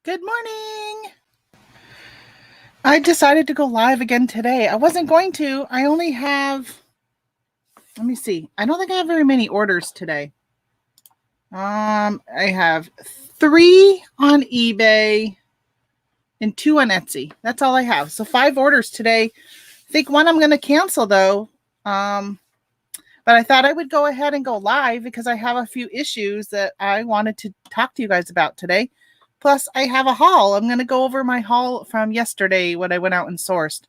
Good morning. I decided to go live again today. I wasn't going to. I only have, let me see. I don't think I have very many orders today. I have 3 on eBay and 2 on Etsy. That's all I have. So 5 orders today. I think one I'm going to cancel though. But I thought I would go ahead and go live because I have a few issues that I wanted to talk to you guys about today. Plus, I have a haul. I'm going to go over my haul from yesterday when I went out and sourced.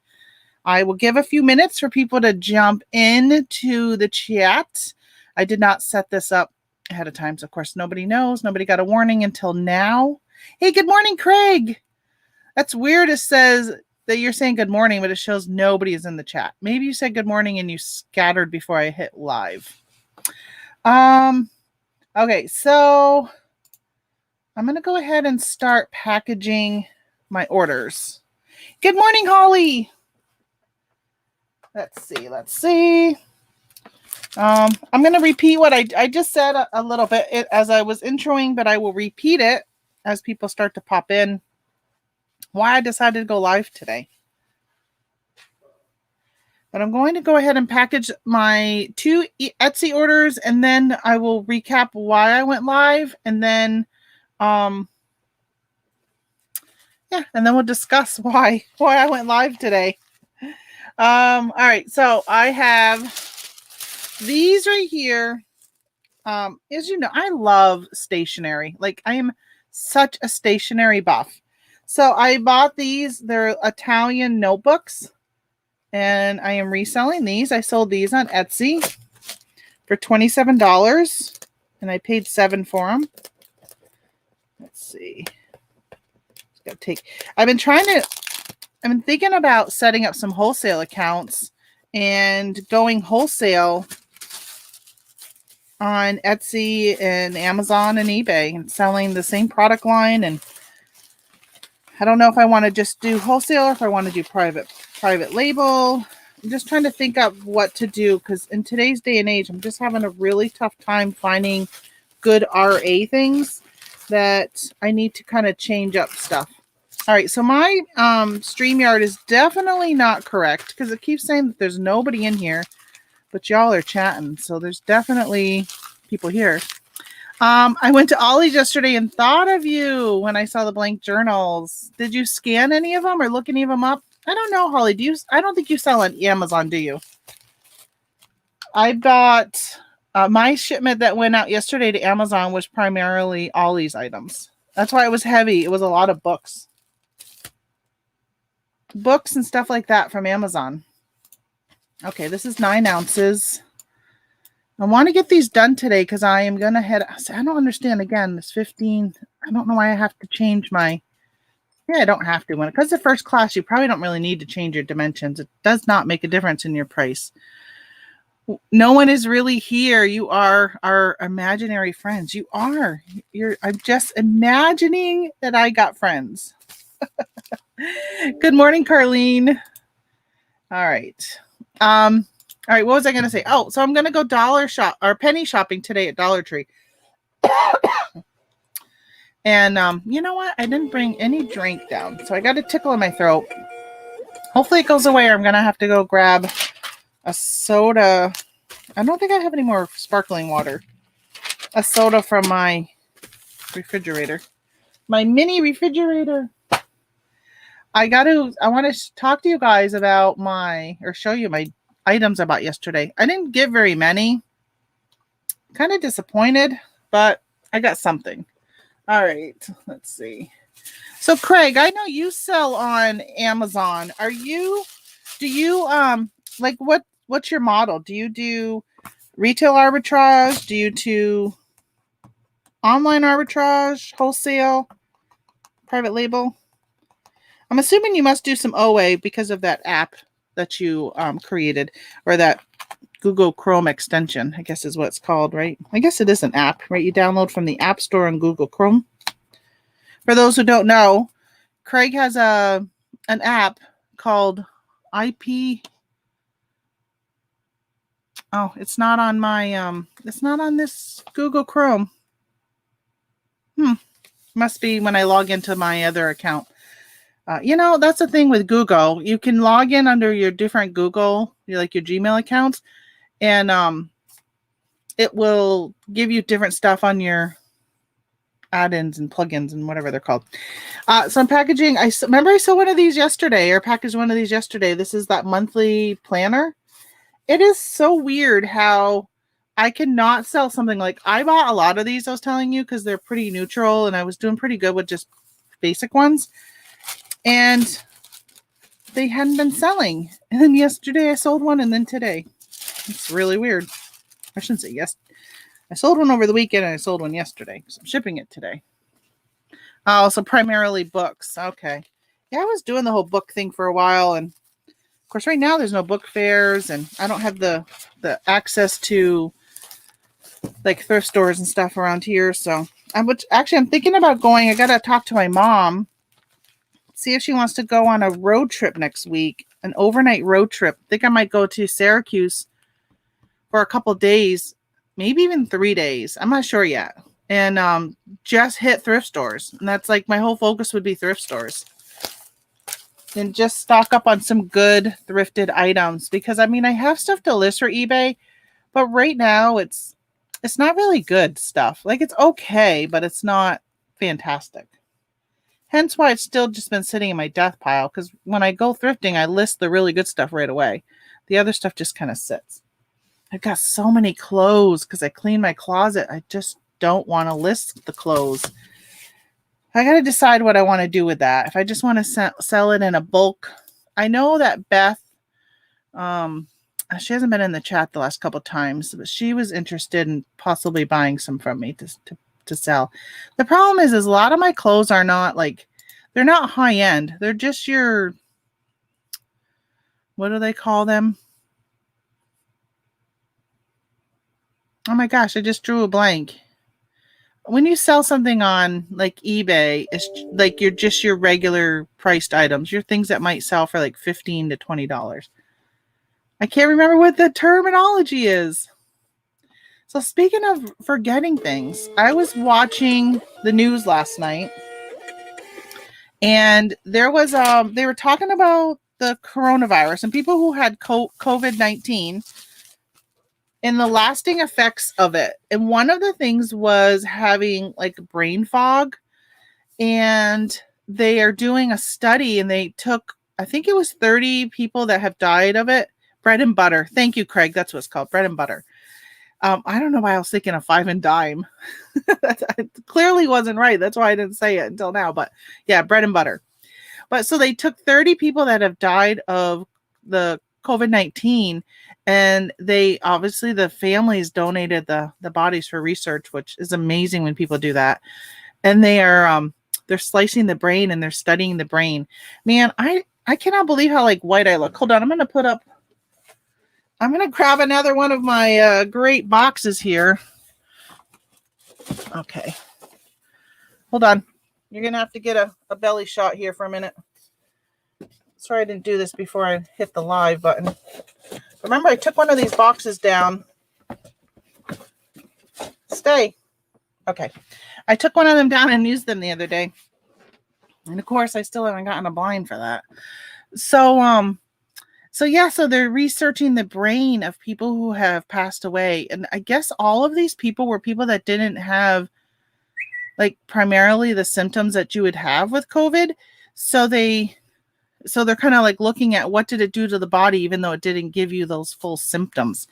I will give a few minutes for people to jump into the chat. I did not set this up ahead of time, so of course nobody knows. Nobody got a warning until now. Hey, good morning, Craig. That's weird. It says that you're saying good morning, but it shows nobody is in the chat. Maybe you said good morning and you scattered before I hit live. Okay, so I'm going to go ahead and start packaging my orders. Good morning, Holly. Let's see. I'm going to repeat what I just said a little bit as I was introing, but I will repeat it as people start to pop in. Why I decided to go live today. But I'm going to go ahead and package my 2 Etsy orders, and then I will recap why I went live, and then and then we'll discuss why I went live today. All right, so I have these right here. As you know, I love stationery. Like, I am such a stationery buff. So I bought these. They're Italian notebooks, and I am reselling these. I sold these on Etsy for $27, and I paid $7 for them. Let's see. I've been thinking about setting up some wholesale accounts and going wholesale on Etsy and Amazon and eBay and selling the same product line. And I don't know if I want to just do wholesale or if I want to do private label. I'm just trying to think of what to do, because in today's day and age, I'm just having a really tough time finding good RA things that I need to kind of change up stuff. All right, so my StreamYard is definitely not correct because it keeps saying that there's nobody in here, but y'all are chatting, so there's definitely people here. I went to Ollie's yesterday and thought of you when I saw the blank journals. Did you scan any of them or look any of them up? I don't know, Holly. I don't think you sell on Amazon, do you? I bought my shipment that went out yesterday to Amazon was primarily Ollie's items. That's why it was heavy. It was a lot of books and stuff like that from Amazon. Okay, this is 9 ounces. I want to get these done today because I am going to head. I don't understand. Again, this 15. I don't know why I have to change my. Yeah, I don't have to. Because it's first class, you probably don't really need to change your dimensions. It does not make a difference in your price. No one is really here. You are our imaginary friends. You are. I'm just imagining that I got friends. Good morning, Carlene. All right. All right, what was I going to say? Oh, so I'm going to go penny shopping today at Dollar Tree. And you know what? I didn't bring any drink down, so I got a tickle in my throat. Hopefully it goes away, or I'm going to have to go grab a soda. I don't think I have any more sparkling water. A soda from my refrigerator. My mini refrigerator. I want to talk to you guys about show you my items I bought yesterday. I didn't get very many. Kind of disappointed, but I got something. All right, let's see. So Craig, I know you sell on Amazon. What's your model? Do you do retail arbitrage? Do you do online arbitrage, wholesale, private label? I'm assuming you must do some OA because of that app that you created, or that Google Chrome extension, I guess is what it's called, right? I guess it is an app, right? You download from the App Store on Google Chrome. For those who don't know, Craig has an app called IP. Oh, it's not on it's not on this Google Chrome. Must be when I log into my other account. That's the thing with Google. You can log in under your different Google, like your Gmail accounts, and it will give you different stuff on your add-ins and plugins and whatever they're called. So I'm packaging. I saw one of these yesterday, or packaged one of these yesterday. This is that monthly planner. It is so weird how I cannot sell something like I bought a lot of these. I was telling you because they're pretty neutral, and I was doing pretty good with just basic ones, and they hadn't been selling. And then yesterday I sold one, and then today. It's really weird. I shouldn't say yes. I sold one over the weekend and I sold one yesterday because I'm shipping it today. So primarily books. Okay. Yeah, I was doing the whole book thing for a while. And of course, right now there's no book fairs and I don't have the access to like thrift stores and stuff around here. So I'm thinking about going. I got to talk to my mom, see if she wants to go on a road trip next week, an overnight road trip. I think I might go to Syracuse for a couple days. Maybe even 3 days. I'm not sure yet. And just hit thrift stores. And that's like my whole focus would be thrift stores. And just stock up on some good thrifted items. Because I have stuff to list for eBay. But right now it's not really good stuff. Like it's okay, but it's not fantastic. Hence why it's still just been sitting in my death pile. Because when I go thrifting, I list the really good stuff right away. The other stuff just kind of sits. I've got so many clothes because I cleaned my closet. I just don't want to list the clothes. I got to decide what I want to do with that. If I just want to sell it in a bulk. I know that Beth, she hasn't been in the chat the last couple of times, but she was interested in possibly buying some from me to sell. The problem is a lot of my clothes are not they're not high end. They're just your, what do they call them? Oh my gosh, I just drew a blank. When you sell something on like eBay, it's like your regular priced items, your things that might sell for like $15 to $20. I can't remember what the terminology is. So speaking of forgetting things, I was watching the news last night, and there was they were talking about the coronavirus and people who had COVID-19. And the lasting effects of it. And one of the things was having like brain fog. And they are doing a study and they took, I think it was 30 people that have died of it. Bread and butter. Thank you, Craig. That's what it's called. Bread and butter. I don't know why I was thinking of 5 and dime. That clearly wasn't right. That's why I didn't say it until now. But yeah, bread and butter. But so they took 30 people that have died of the COVID-19, and they obviously the families donated the bodies for research, which is amazing when people do that. And they are they're slicing the brain and they're studying the brain. Man, I cannot believe how white I look. Hold on, I'm gonna grab another one of my great boxes here. Okay, hold on. You're gonna have to get a belly shot here for a minute. Sorry I didn't do this before I hit the live button. Remember, I took one of these boxes down. Stay. Okay. I took one of them down and used them the other day. And of course, I still haven't gotten a blind for that. So they're researching the brain of people who have passed away. And I guess all of these people were people that didn't have primarily the symptoms that you would have with COVID. So they're kind of looking at what did it do to the body, even though it didn't give you those full symptoms.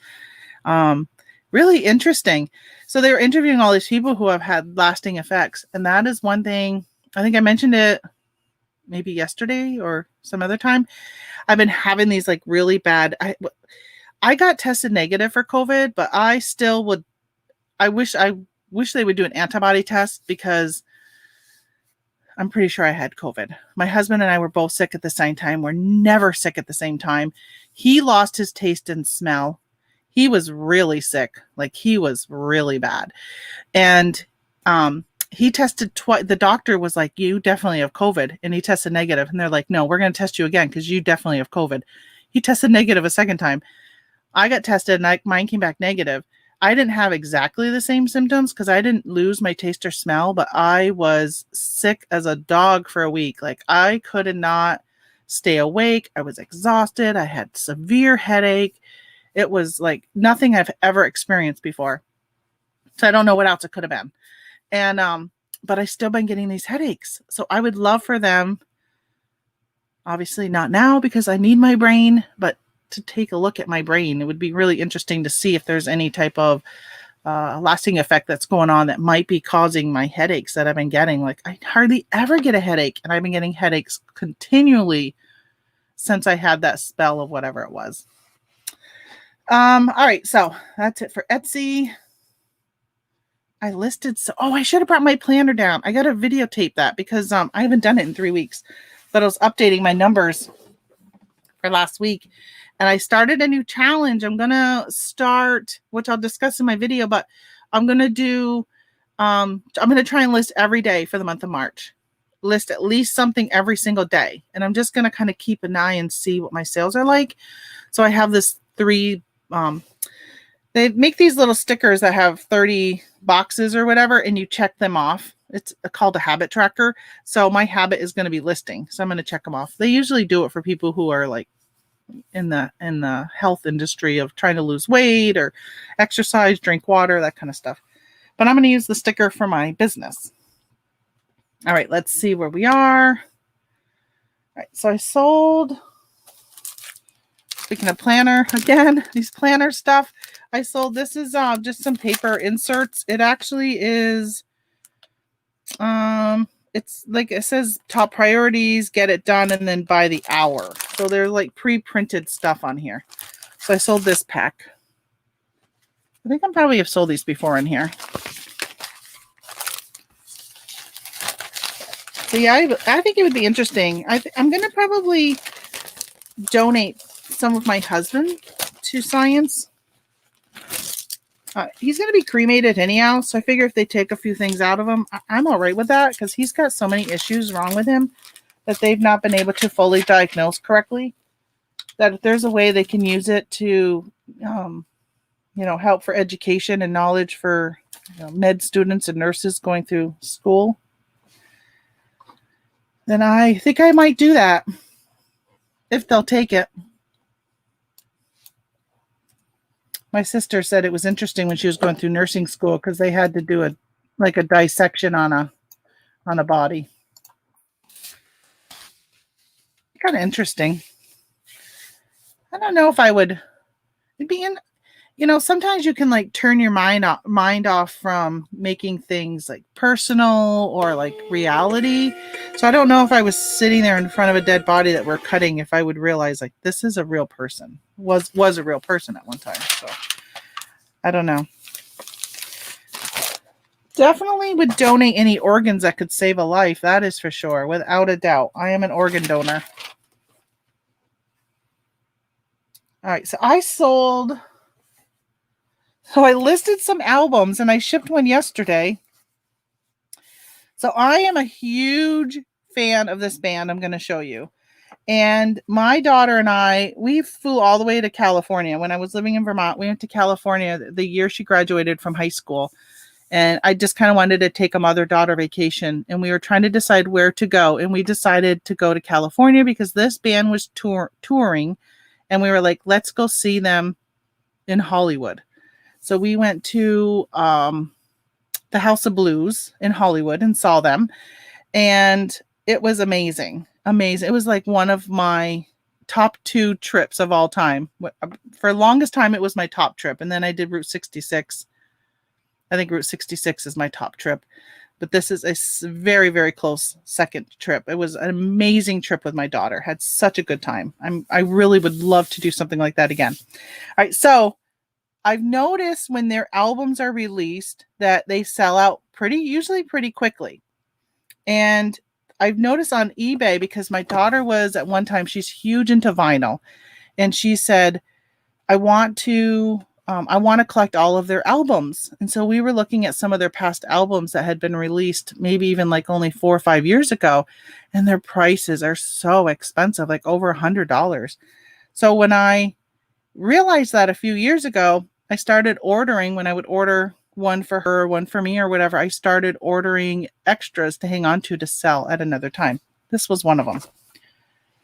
Really interesting. So they were interviewing all these people who have had lasting effects. And that is one thing, I think I mentioned it maybe yesterday or some other time. I've been having these really bad, I got tested negative for COVID, but I still would, I wish they would do an antibody test because I'm pretty sure I had COVID. My husband and I were both sick at the same time. We're never sick at the same time. He lost his taste and smell. He was really sick. He was really bad. And he tested twice. The doctor was like, you definitely have COVID. And he tested negative. And they're like, no, we're going to test you again because you definitely have COVID. He tested negative a second time. I got tested and mine came back negative. I didn't have exactly the same symptoms because I didn't lose my taste or smell, but I was sick as a dog for a week. Like I could not stay awake. I was exhausted. I had severe headache. It was like nothing I've ever experienced before. So I don't know what else it could have been. And but I still been getting these headaches. So I would love for them, obviously not now because I need my brain, but to take a look at my brain. It would be really interesting to see if there's any type of lasting effect that's going on that might be causing my headaches that I've been getting. Like I hardly ever get a headache, and I've been getting headaches continually since I had that spell of whatever it was. All right, so that's it for Etsy. I listed, I should have brought my planner down. I got to videotape that because I haven't done it in 3 weeks, but I was updating my numbers for last week. And I started a new challenge. I'm going to start, which I'll discuss in my video, but I'm going to do, I'm going to try and list every day for the month of March. List at least something every single day. And I'm just going to kind of keep an eye and see what my sales are like. So I have this 3, they make these little stickers that have 30 boxes or whatever, and you check them off. It's called a habit tracker. So my habit is going to be listing. So I'm going to check them off. They usually do it for people who are like in the health industry of trying to lose weight or exercise, drink water, that kind of stuff. But I'm going to use the sticker for my business. All right, let's see where we are. All right, so I sold, speaking of planner, again, these planner stuff, I sold, this is just some paper inserts. It actually is, it's like it says top priorities, get it done, and then by the hour. So they're like pre-printed stuff on here. So I sold this pack. I think I probably have sold these before in here. So yeah, I think it would be interesting. I'm going to probably donate some of my husband to science. He's going to be cremated anyhow, so I figure if they take a few things out of him, I'm all right with that because he's got so many issues wrong with him that they've not been able to fully diagnose correctly, that if there's a way they can use it to, help for education and knowledge for med students and nurses going through school, then I think I might do that if they'll take it. My sister said it was interesting when she was going through nursing school because they had to do a dissection on a body. Kind of interesting. I don't know if I would. It'd be in. Sometimes you can like turn your mind off from making things like personal or like reality. So I don't know if I was sitting there in front of a dead body that we're cutting, if I would realize like this is a real person, was a real person at one time. So I don't know. Definitely would donate any organs that could save a life. That is for sure. Without a doubt. I am an organ donor. All right. So I listed some albums and I shipped one yesterday. So I am a huge fan of this band I'm going to show you. And my daughter and I, we flew all the way to California. When I was living in Vermont, we went to California the year she graduated from high school. And I just kind of wanted to take a mother-daughter vacation. And we were trying to decide where to go. And we decided to go to California because this band was touring. And we were like, let's go see them in Hollywood. So we went to the House of Blues in Hollywood and saw them. And it was amazing. Amazing. It was like one of my top 2 trips of all time. For the longest time, it was my top trip. And then I did Route 66. I think Route 66 is my top trip. But this is a very, very close second trip. It was an amazing trip with my daughter. Had such a good time. I really would love to do something like that again. All right. So I've noticed when their albums are released that they sell out usually pretty quickly. And I've noticed on eBay, because my daughter was at one time, she's huge into vinyl. And she said, I want to collect all of their albums. And so we were looking at some of their past albums that had been released, maybe even like only 4 or 5 years ago. And their prices are so expensive, like over $100. So when I realized that a few years ago, I started ordering when I would order one for her, one for me, or whatever. I started ordering extras to hang on to sell at another time. This was one of them.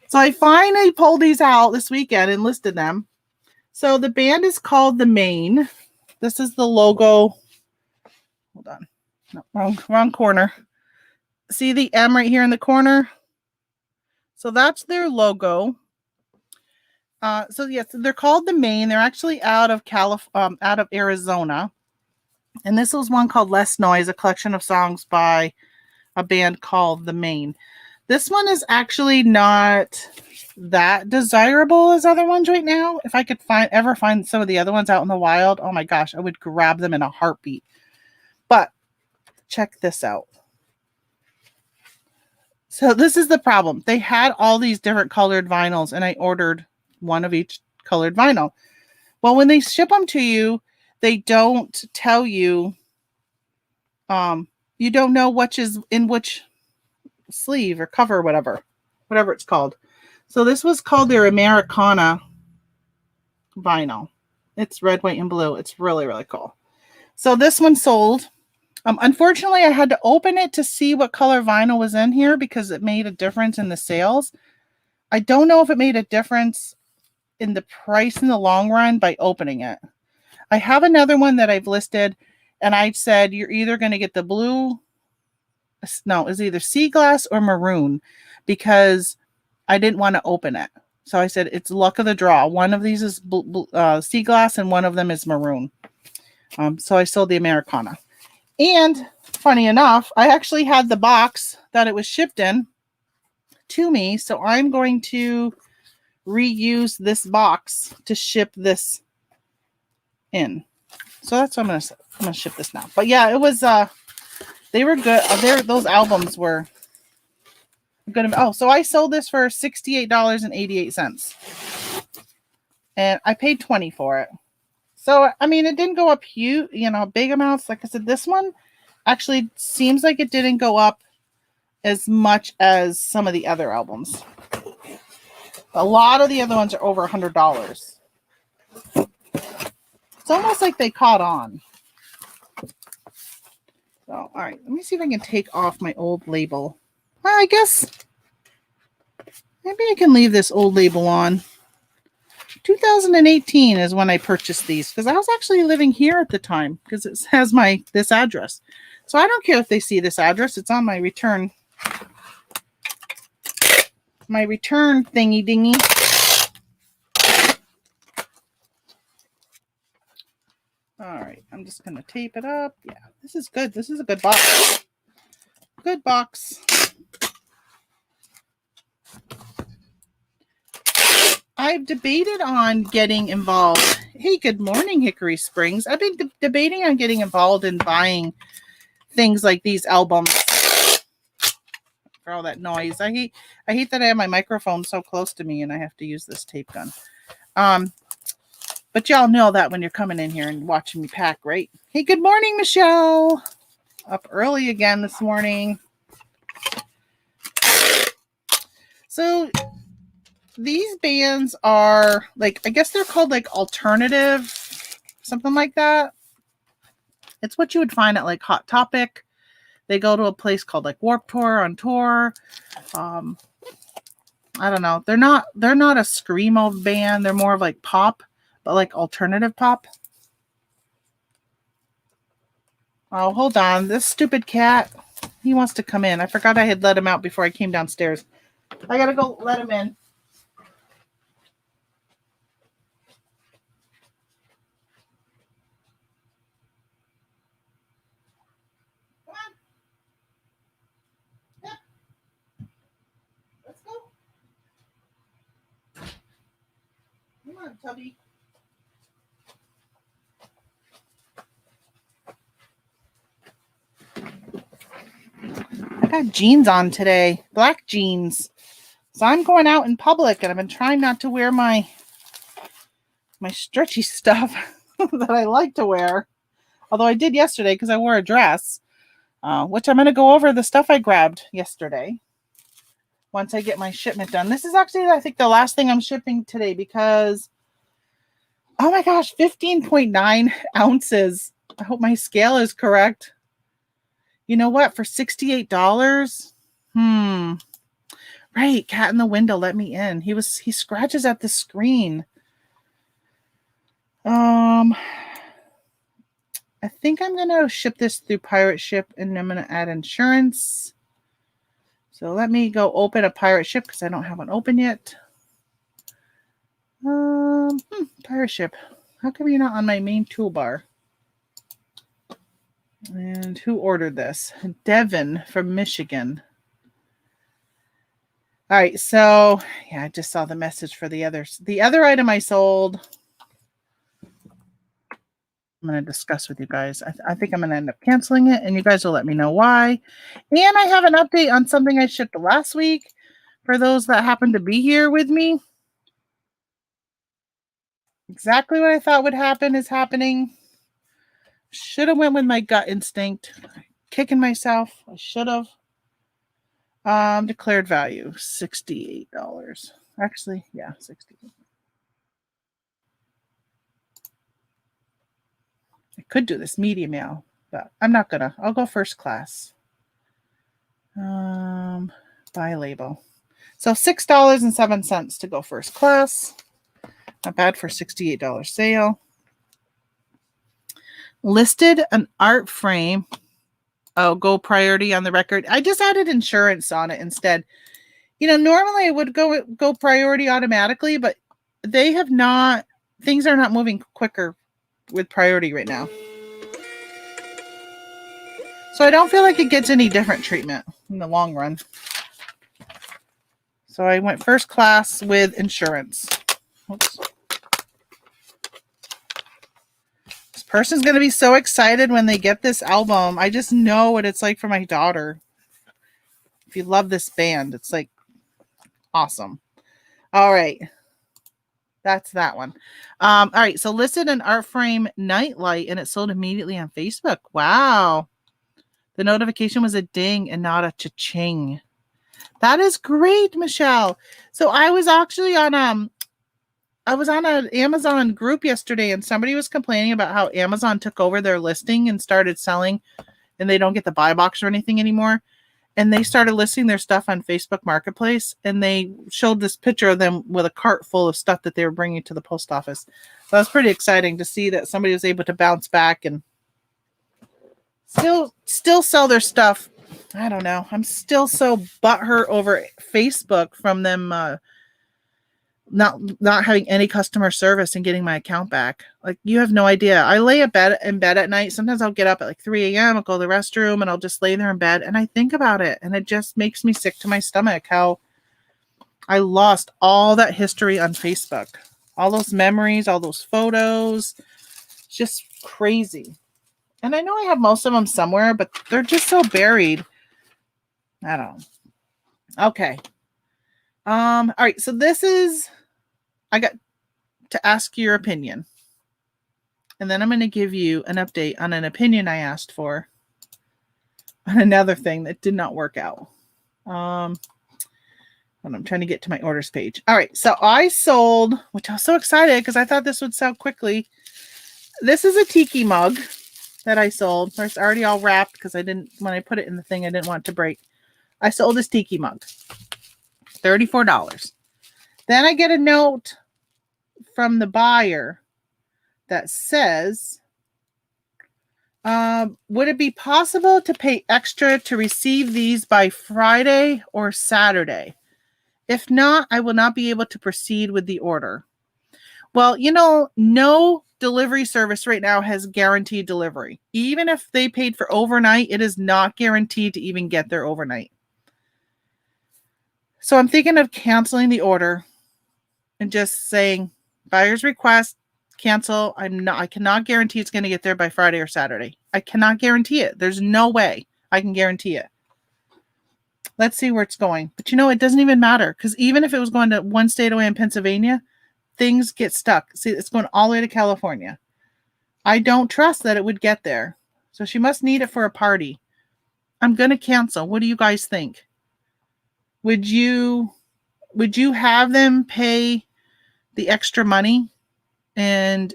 So I finally pulled these out this weekend and listed them. So the band is called The Main. This is the logo. Hold on. No, wrong corner. See the M right here in the corner? So that's their logo. So yes, they're called The Main. They're actually out of Arizona. And this was one called Less Noise, a collection of songs by a band called The Main. This one is actually not that desirable as other ones right now. If I could ever find some of the other ones out in the wild, oh my gosh, I would grab them in a heartbeat. But check this out. So this is the problem. They had all these different colored vinyls, and I ordered one of each colored vinyl. Well, when they ship them to you, they don't tell you, you don't know which is in which sleeve or cover, whatever it's called. So this was called their Americana vinyl. It's red, white, and blue. It's really, really cool. So this one sold. Unfortunately, I had to open it to see what color vinyl was in here because it made a difference in the sales. I don't know if it made a difference in the price in the long run by opening it. I have another one that I've listed, and I said you're either going to get the blue. No, it's either sea glass or maroon because I didn't want to open it. So I said it's luck of the draw. One of these is sea glass and one of them is maroon. So I sold the Americana. And funny enough, I actually had the box that it was shipped in to me. So I'm going to reuse this box to ship this in. So that's what I'm going to ship this now. But yeah, it was, they were good. Those albums were good. Oh, so I sold this for $68.88. And I paid $20 for it. So, I mean, it didn't go up huge, big amounts. Like I said, this one actually seems like it didn't go up as much as some of the other albums. A lot of the other ones are over $100. It's almost like they caught on. So, all right, let me see if I can take off my old label. Well, I guess maybe I can leave this old label on. 2018 is when I purchased these because I was actually living here at the time because it has this address. So I don't care if they see this address. It's on my return thingy dingy. All right, I'm just going to tape it up. Yeah, this is good. This is a good box. Good box. I've debated on getting involved. Hey, good morning, Hickory Springs. I've been debating on getting involved in buying things like these albums. For all that noise. I hate that I have my microphone so close to me and I have to use this tape gun. But y'all know that when you're coming in here and watching me pack, right? Hey, good morning, Michelle. Up early again this morning. So these bands are like, I guess they're called like alternative, something like that. It's what you would find at like Hot Topic. They go to a place called like Warped Tour on tour. I don't know. They're not a screamo band. They're more of like pop, but like alternative pop. Oh, hold on. This stupid cat. He wants to come in. I forgot I had let him out before I came downstairs. I gotta go let him in. Come on, Tubby. I got jeans on today, black jeans. So I'm going out in public and I've been trying not to wear my stretchy stuff that I like to wear. Although I did yesterday because I wore a dress, which I'm going to go over the stuff I grabbed yesterday once I get my shipment done. This is actually, I think, the last thing I'm shipping today because Oh my gosh, 15.9 ounces. I hope my scale is correct. You know what? For $68? Right, cat in the window let me in. He scratches at the screen. I think I'm gonna ship this through pirate ship and I'm gonna add insurance. So let me go open a pirate ship because I don't have one open yet. Pirate ship. How come you're not on my main toolbar? And who ordered this? Devin from Michigan. All right, so yeah, I just saw the message for the others. The other item I sold, I'm going to discuss with you guys. I think I'm going to end up canceling it, and you guys will let me know why. And I have an update on something I shipped last week for those that happen to be here with me. Exactly what I thought would happen is happening. Should have went with my gut instinct. Kicking myself. I should have. Declared value, $68. Actually, yeah, $68. I could do this medium mail, but I'm not gonna. I'll go first class. Buy label. So $6.07 to go first class. Not bad for $68 sale. Listed an art frame. Oh, go priority on the record. I just added insurance on it instead. You know, normally it would go priority automatically, but they have not. Things are not moving quicker with priority right now. So I don't feel like it gets any different treatment in the long run. So I went first class with insurance. Oops. This person's going to be so excited when they get this album. I just know what it's like for my daughter. If you love this band, it's like awesome. All right. That's that one. All right. So listed an art frame nightlight and it sold immediately on Facebook. Wow. The notification was a ding and not a cha-ching. That is great, Michelle. So I was actually on an Amazon group yesterday and somebody was complaining about how Amazon took over their listing and started selling and they don't get the buy box or anything anymore. And they started listing their stuff on Facebook Marketplace and they showed this picture of them with a cart full of stuff that they were bringing to the post office. So that was pretty exciting to see that somebody was able to bounce back and still sell their stuff. I don't know. I'm still so butthurt over Facebook from them not having any customer service and getting my account back. Like, you have no idea. I lay in bed at night. Sometimes I'll get up at like 3 a.m. I'll go to the restroom and I'll just lay there in bed and I think about it and it just makes me sick to my stomach how I lost all that history on Facebook. All those memories, all those photos. It's just crazy. And I know I have most of them somewhere, but they're just so buried. I don't know. Okay. All right. So I got to ask your opinion. And then I'm going to give you an update on an opinion I asked for on another thing that did not work out. I'm trying to get to my orders page. All right. So I sold, which I was so excited because I thought this would sell quickly. This is a tiki mug that I sold. It's already all wrapped because when I put it in the thing, I didn't want it to break. I sold this tiki mug. $34. Then I get a note from the buyer that says, would it be possible to pay extra to receive these by Friday or Saturday? If not, I will not be able to proceed with the order. Well, no delivery service right now has guaranteed delivery. Even if they paid for overnight, it is not guaranteed to even get there overnight. So I'm thinking of canceling the order and just saying, buyer's request, cancel. I cannot guarantee it's going to get there by Friday or Saturday. I cannot guarantee it. There's no way I can guarantee it. Let's see where it's going. But it doesn't even matter because even if it was going to one state away in Pennsylvania, things get stuck. See, it's going all the way to California. I don't trust that it would get there. So she must need it for a party. I'm going to cancel. What do you guys think? Would you have them pay the extra money and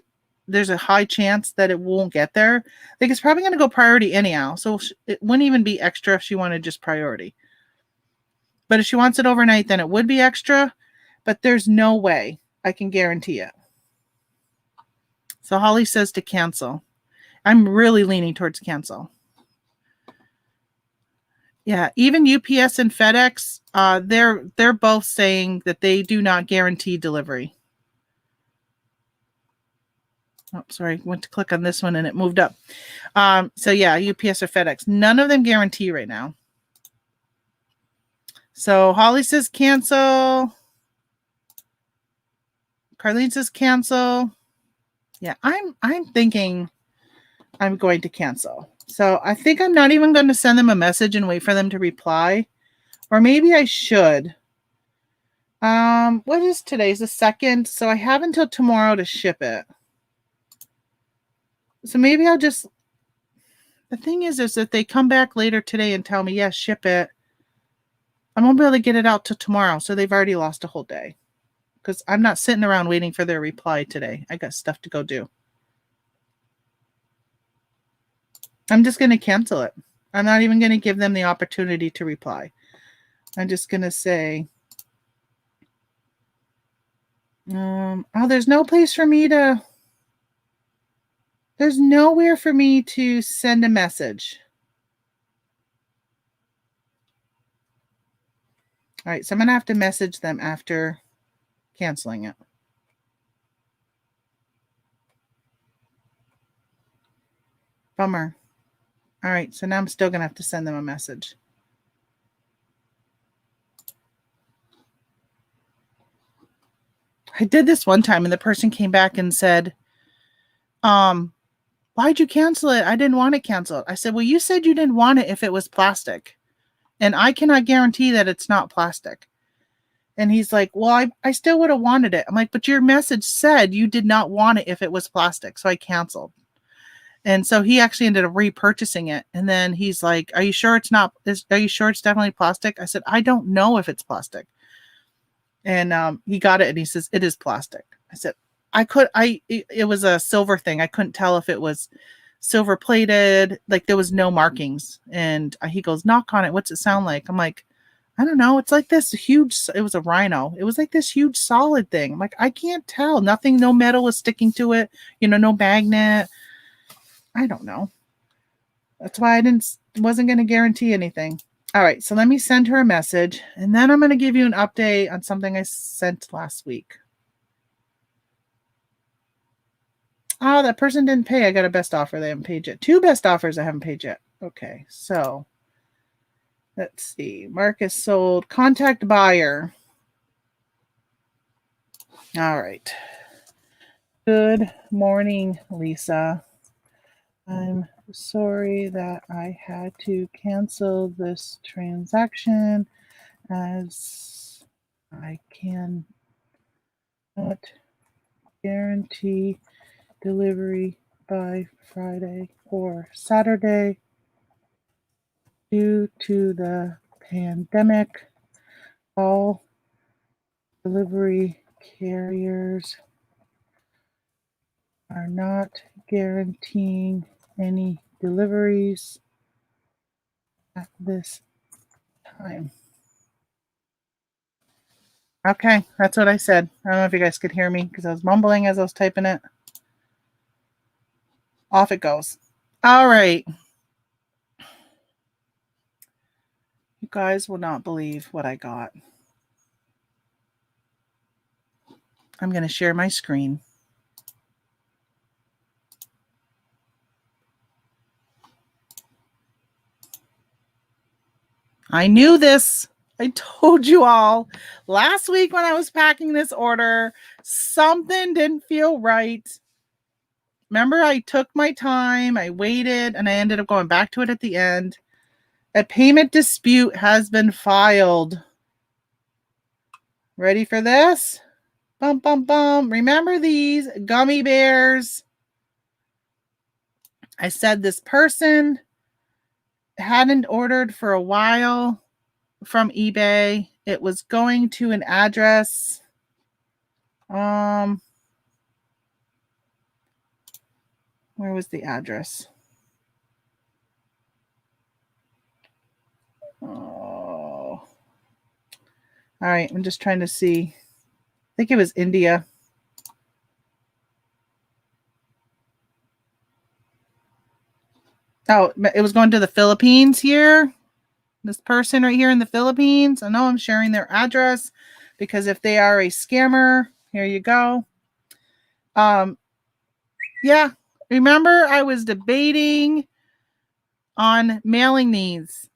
there's a high chance that it won't get there, like it's probably going to go priority anyhow. So it wouldn't even be extra if she wanted just priority. But if she wants it overnight, then it would be extra. But there's no way I can guarantee it. So Holly says to cancel. I'm really leaning towards cancel. Yeah, even UPS and FedEx, they're both saying that they do not guarantee delivery. Oh, sorry, went to click on this one and it moved up. So yeah, UPS or FedEx, none of them guarantee right now. So Holly says cancel. Carlene says cancel. Yeah, I'm thinking I'm going to cancel. So I think I'm not even going to send them a message and wait for them to reply. Or maybe I should. What is today's the 2nd? So I have until tomorrow to ship it. So maybe I'll just, the thing is if they come back later today and tell me, yes, ship it, I won't be able to get it out till tomorrow. So they've already lost a whole day. Because I'm not sitting around waiting for their reply today. I got stuff to go do. I'm just going to cancel it. I'm not even going to give them the opportunity to reply. I'm just going to say, oh, there's no place for me to, there's nowhere for me to send a message. All right, so I'm going to have to message them after canceling it. Bummer. All right, so now I'm still going to have to send them a message. I did this one time and the person came back and said, why'd you cancel it? I didn't want to cancel it. I said, well, you said you didn't want it if it was plastic. And I cannot guarantee that it's not plastic. And he's like, well, I still would have wanted it. I'm like, but your message said you did not want it if it was plastic. So I canceled. And so he actually ended up repurchasing it. And then he's like, are you sure it's not, are you sure it's definitely plastic? I said, I don't know if it's plastic. And he got it and he says, it is plastic. I said, it was a silver thing. I couldn't tell if it was silver plated, like there was no markings. And he goes, knock on it. What's it sound like? I'm like, I don't know. It's like this huge, it was a rhino. It was like this huge solid thing. I'm like, I can't tell. Nothing, no metal is sticking to it. No magnet. I don't know. That's why I wasn't going to guarantee anything. All right. So let me send her a message and then I'm going to give you an update on something I sent last week. Oh, that person didn't pay. I got a best offer. They haven't paid yet. 2 best offers I haven't paid yet. Okay. So let's see. Marcus sold. Contact buyer. All right. Good morning, Lisa. I'm sorry that I had to cancel this transaction as I cannot guarantee delivery by Friday or Saturday due to the pandemic. All delivery carriers are not guaranteeing any deliveries at this time. Okay, that's what I said. I don't know if you guys could hear me because I was mumbling as I was typing it. Off it goes. All right. You guys will not believe what I got. I'm going to share my screen. I knew this. I told you all last week when I was packing this order, something didn't feel right. Remember, I took my time, I waited, and I ended up going back to it at the end. A payment dispute has been filed. Ready for this? Bum, bum, bum. Remember these gummy bears? I said this person hadn't ordered for a while from eBay. It was going to an address. Where was the address? Oh. All right, I'm just trying to see. I think it was India. Oh, it was going to the Philippines here. This person right here in the Philippines. I know I'm sharing their address because if they are a scammer, here you go. Yeah, remember I was debating on mailing these.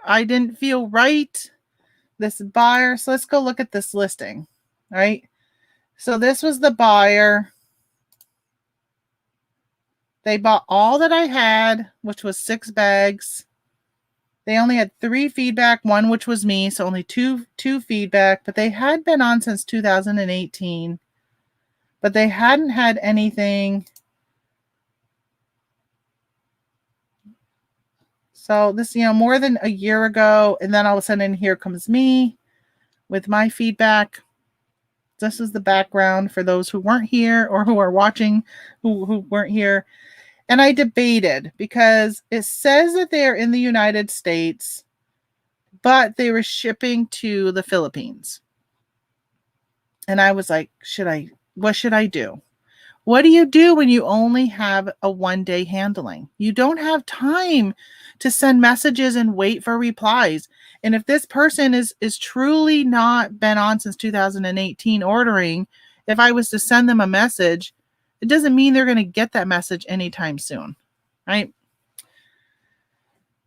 I didn't feel right. This buyer. So let's go look at this listing. All right. So this was the buyer. They bought all that I had, which was 6 bags. They only had 3 feedback, one which was me, so only two feedback, but they had been on since 2018. But they hadn't had anything. So this, more than a year ago, and then all of a sudden here comes me with my feedback. This is the background for those who weren't here or who are watching who weren't here. And I debated because it says that they are in the United States, but they were shipping to the Philippines. And I was like, what should I do? What do you do when you only have a 1-day handling? You don't have time to send messages and wait for replies. And if this person is truly not been on since 2018 ordering, if I was to send them a message, it doesn't mean they're going to get that message anytime soon, right?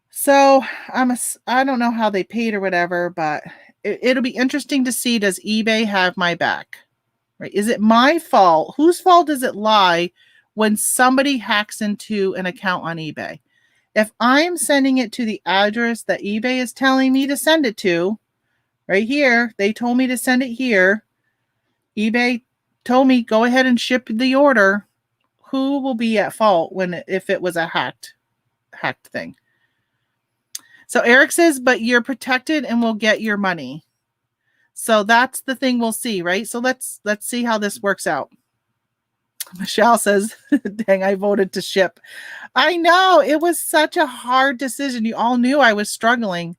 So I don't know how they paid or whatever, but it'll be interesting to see, does eBay have my back? Right? Is it my fault? Whose fault does it lie when somebody hacks into an account on eBay? If I'm sending it to the address that eBay is telling me to send it to, right here, they told me to send it here. eBay told me go ahead and ship the order. Who will be at fault if it was a hacked thing? So Eric says, but you're protected and will get your money. So that's the thing we'll see, right? So let's see how this works out. Michelle says, dang, I voted to ship. I know, it was such a hard decision. You all knew I was struggling.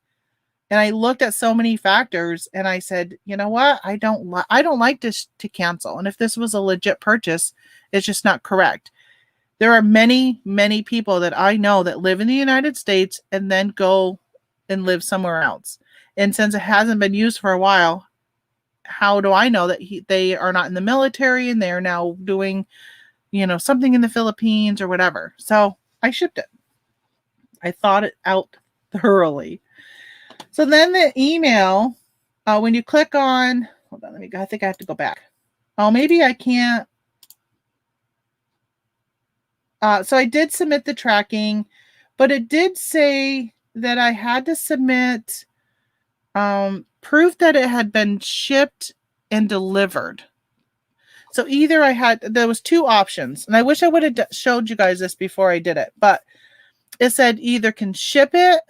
And I looked at so many factors and I said, you know what? I don't like this to cancel. And if this was a legit purchase, it's just not correct. There are many, many people that I know that live in the United States and then go and live somewhere else. And since it hasn't been used for a while, how do I know that they are not in the military and they are now doing, something in the Philippines or whatever? So I shipped it. I thought it out thoroughly. So then the email, when you click on, hold on, I think I have to go back. Oh, maybe I can't. So I did submit the tracking, but it did say that I had to submit proof that it had been shipped and delivered. So either there was 2 options, and I wish I would have showed you guys this before I did it, but it said either can ship it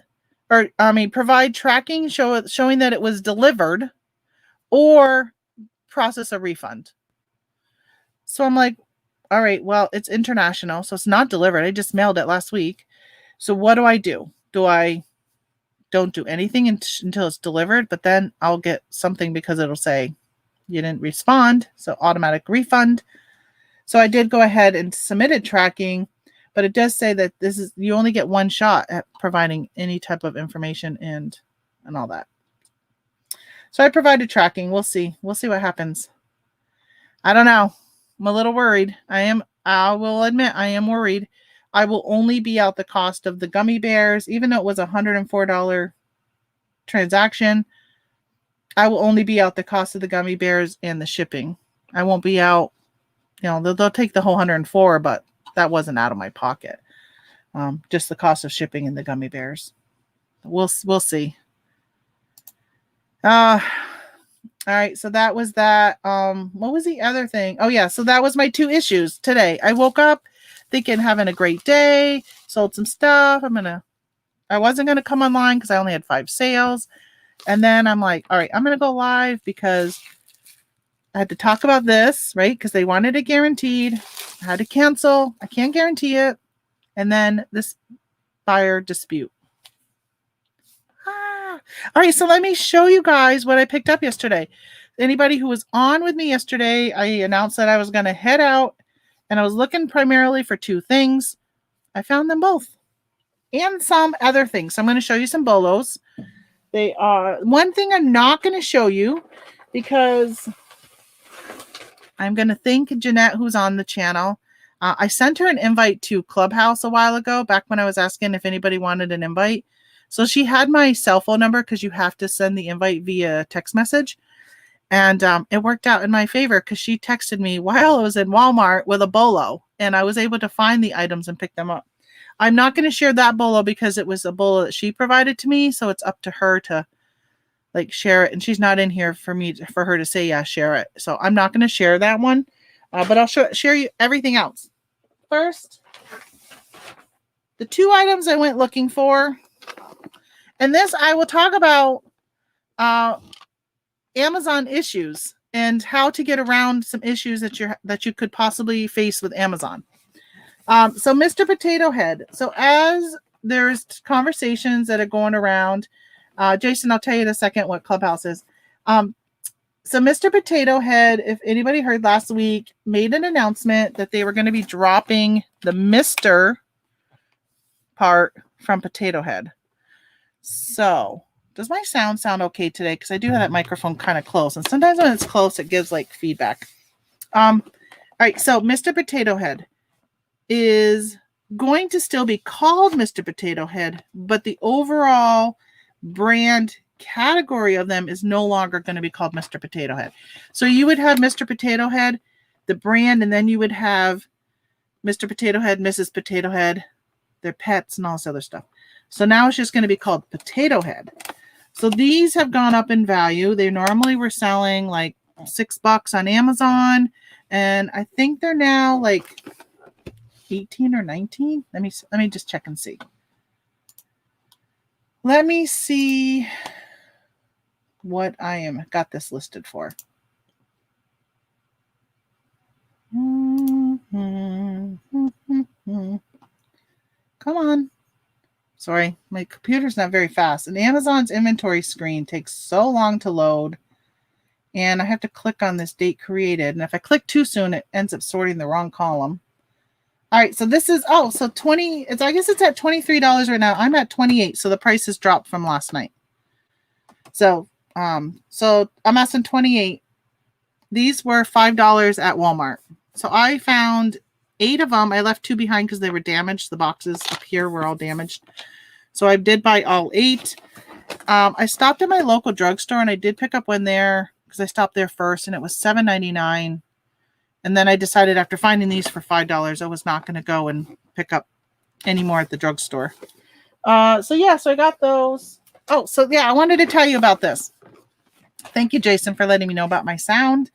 or, provide tracking showing that it was delivered or process a refund. So I'm like, all right, well, it's international, so it's not delivered. I just mailed it last week. So what do I do? Do I don't do anything until it's delivered, but then I'll get something because it'll say you didn't respond, so automatic refund. So I did go ahead and submitted tracking, but it does say that you only get 1 shot at providing any type of information and all that. So I provided tracking. We'll see what happens. I don't know. I'm a little worried. I will admit I am worried. I will only be out the cost of the gummy bears, even though it was a $104 transaction. I will only be out the cost of the gummy bears and the shipping. I won't be out, they'll take the whole 104, but that wasn't out of my pocket. Just the cost of shipping and the gummy bears. We'll see. All right, so that was that. What was the other thing? Oh yeah, so that was my 2 issues today. I woke up thinking having a great day, sold some stuff. I wasn't gonna come online because I only had 5 sales. And then I'm like, all right, I'm gonna go live because I had to talk about this, right? Because they wanted it guaranteed. I had to cancel. I can't guarantee it. and then this buyer dispute. All right, so let me show you guys what I picked up yesterday. Anybody who was on with me yesterday, I announced that I was going to head out, and I was looking primarily for two things. I found them both, and some other things. So I'm going to show you some bolos. They are one thing I'm not going to show you because I'm going to thank Jeanette, who's on the channel. I sent her an invite to Clubhouse a while ago, back when I was asking if anybody wanted an invite. So she had my cell phone number because you have to send the invite via text message. And it worked out in my favor because she texted me while I was in Walmart with a bolo, and I was able to find the items and pick them up. I'm not going to share that bolo because it was a bolo that she provided to me, so it's up to her to like share it, and she's not in here for her to say yeah, share it. So I'm not going to share that one, but I'll share you everything else. First, the two items I went looking for, and this I will talk about Amazon issues and how to get around some issues that you could possibly face with Amazon. So Mr. Potato Head. So as there's conversations that are going around, Jason, I'll tell you in a second what Clubhouse is. So Mr. Potato Head, if anybody heard last week, made an announcement that they were going to be dropping the Mr. part from Potato Head. So does my sound okay today? Because I do have that microphone kind of close, and sometimes when it's close, it gives like feedback. All right, so Mr. Potato Head is going to still be called Mr. Potato Head, but the overall brand category of them is no longer going to be called Mr. Potato Head. So you would have Mr. Potato Head, the brand, and then you would have Mr. Potato Head, Mrs. Potato Head, their pets, and all this other stuff. So now it's just going to be called Potato Head. So these have gone up in value. They normally were selling like $6 on Amazon, and I think they're now like 18 or 19. Let me just check and see. Let me see what I got this listed for. Come on. Sorry, my computer's not very fast. And Amazon's inventory screen takes so long to load. And I have to click on this date created. And if I click too soon, it ends up sorting the wrong column. All right, so this is, so 20, I guess it's at $23 right now. I'm at 28, so the price has dropped from last night. So I'm asking 28. These were $5 at Walmart. So I found 8 of them. I left 2 behind because they were damaged. The boxes up here were all damaged. So I did buy all 8. I stopped at my local drugstore, and I did pick up one there because I stopped there first, and it was $7.99. And then I decided after finding these for $5, I was not going to go and pick up any more at the drugstore. So I got those. I wanted to tell you about this. Thank you, Jason, for letting me know about my sound.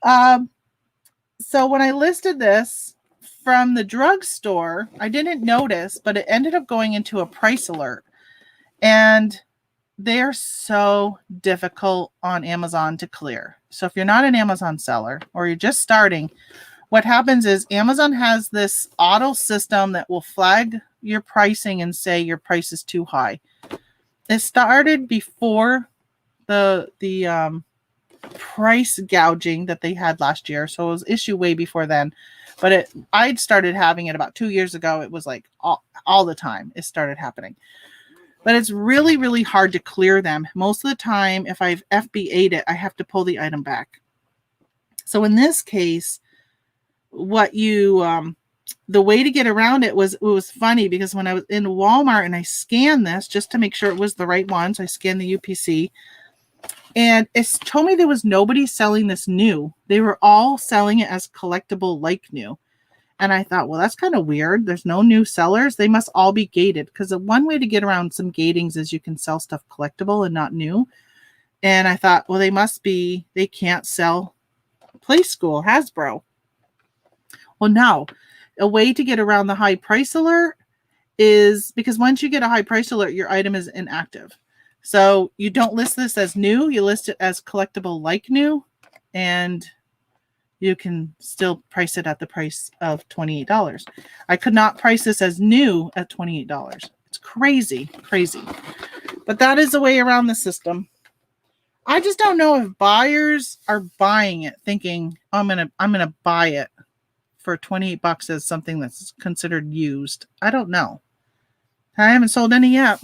So when I listed this from the drugstore, I didn't notice, but it ended up going into a price alert. And they're so difficult on Amazon to clear. So if you're not an Amazon seller or you're just starting, what happens is Amazon has this auto system that will flag your pricing and say your price is too high. It started before the price gouging that they had last year. So it was issue way before then. But I'd started having it about 2 years ago. It was like all the time it started happening. But it's really, really hard to clear them. Most of the time, if I've FBA'd it, I have to pull the item back. So in this case, the way to get around it was funny because when I was in Walmart and I scanned this just to make sure it was the right one, so I scanned the UPC, and it told me there was nobody selling this new. They were all selling it as collectible like new. And I thought, well, that's kind of weird. There's no new sellers. They must all be gated because the one way to get around some gatings is you can sell stuff collectible and not new. And I thought, well, they can't sell Play School, Hasbro. Well, no. A way to get around the high price alert is because once you get a high price alert, your item is inactive. So you don't list this as new. You list it as collectible like new. And you can still price it at the price of $28. I could not price this as new at $28. It's crazy, crazy. But that is the way around the system. I just don't know if buyers are buying it thinking, oh, I'm gonna buy it for $28 as something that's considered used. I don't know. I haven't sold any yet.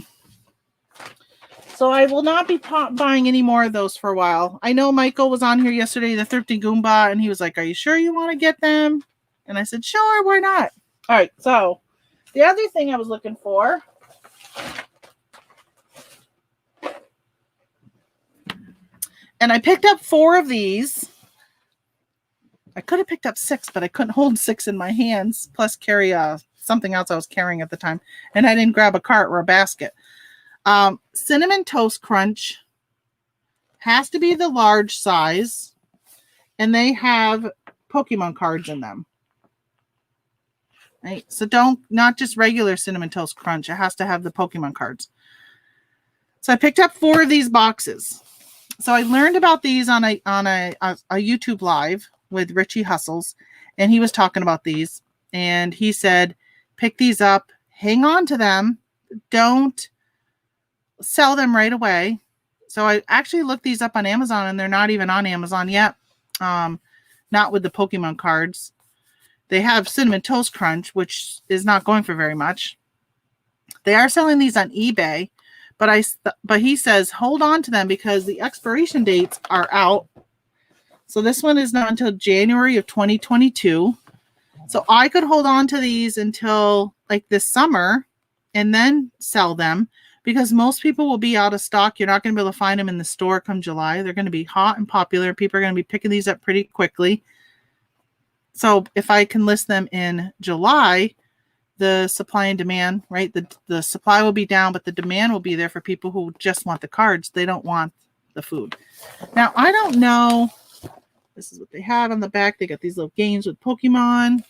So I will not be buying any more of those for a while. I know Michael was on here yesterday, the Thrifty Goomba, and he was like, are you sure you want to get them? And I said, sure, why not? All right, so the other thing I was looking for, and I picked up 4 of these. I could have picked up 6, but I couldn't hold 6 in my hands, plus carry something else I was carrying at the time. And I didn't grab a cart or a basket. Cinnamon Toast Crunch has to be the large size, and they have Pokemon cards in them. Right? So not just regular Cinnamon Toast Crunch. It has to have the Pokemon cards. So I picked up 4 of these boxes. So I learned about these on a YouTube live with Richie Hustles, and he was talking about these, and he said, pick these up, hang on to them, don't sell them right away. So I actually looked these up on Amazon, and they're not even on Amazon yet. Not with the Pokemon cards. They have Cinnamon Toast Crunch, which is not going for very much. They are selling these on eBay, but he says hold on to them because the expiration dates are out. So this one is not until January of 2022. So I could hold on to these until like this summer and then sell them, because most people will be out of stock. You're not going to be able to find them in the store come July. They're going to be hot and popular. People are going to be picking these up pretty quickly. So if I can list them in July, the supply and demand, right? The supply will be down, but the demand will be there for people who just want the cards. They don't want the food. Now, I don't know. This is what they have on the back. They got these little games with Pokemon.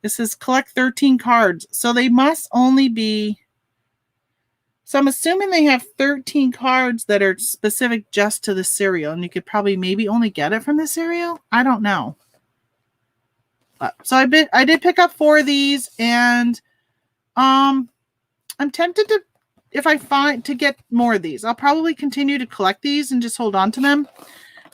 This is collect 13 cards. So they must only be... So I'm assuming they have 13 cards that are specific just to the cereal, and you could probably maybe only get it from the cereal. I don't know. So I did pick up 4 of these, and I'm tempted to, if I find, to get more of these. I'll probably continue to collect these and just hold on to them.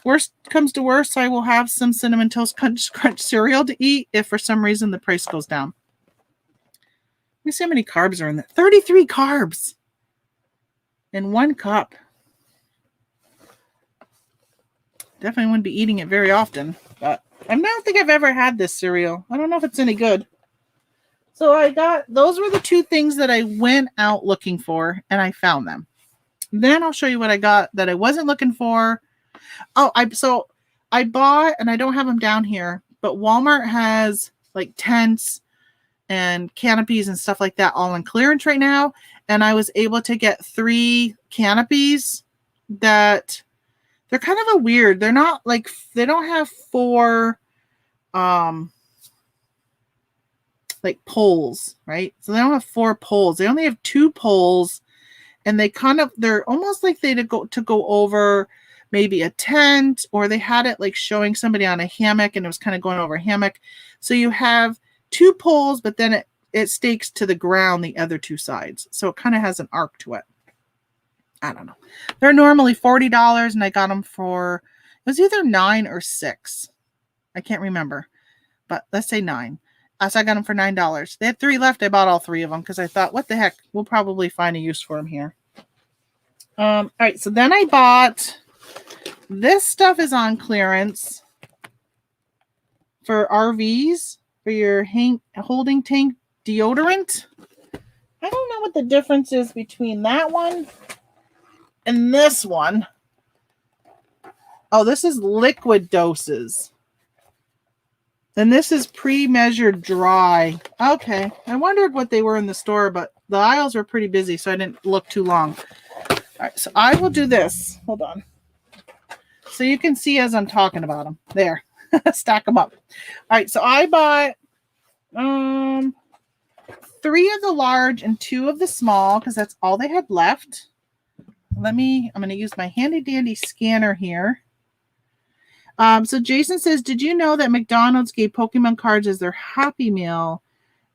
Worst comes to worst, I will have some Cinnamon Toast Crunch cereal to eat if for some reason the price goes down. Let me see how many carbs are in there. 33 carbs in 1 cup. Definitely wouldn't be eating it very often, but I don't think I've ever had this cereal. I don't know if it's any good. So those were the 2 things that I went out looking for, and I found them. Then I'll show you what I got that I wasn't looking for. Oh, I bought, and I don't have them down here, but Walmart has like tents and canopies and stuff like that all on clearance right now. And I was able to get 3 canopies that they're kind of a weird. They're not like, they don't have 4 like poles, right? So they don't have 4 poles. They only have 2 poles, and they're almost like they to go over maybe a tent, or they had it like showing somebody on a hammock, and it was kind of going over a hammock. So you have 2 poles, but then it stakes to the ground the other 2 sides. So it kind of has an arc to it. I don't know. They're normally $40, and I got them for, it was either $9 or $6. I can't remember, but let's say $9. So I got them for $9. They had 3 left. I bought all 3 of them because I thought, what the heck? We'll probably find a use for them here. All right. So then I bought, this stuff is on clearance for RVs, for your holding tank deodorant. I don't know what the difference is between that one and this one. Oh, this is liquid doses. And this is pre-measured dry. Okay. I wondered what they were in the store, but the aisles were pretty busy, so I didn't look too long. All right, so I will do this. Hold on. So you can see as I'm talking about them. There. Stack them up. All right, so I bought 3 of the large and 2 of the small because that's all they had left. I'm going to use my handy dandy scanner here. So Jason says, did you know that McDonald's gave Pokemon cards as their Happy Meal?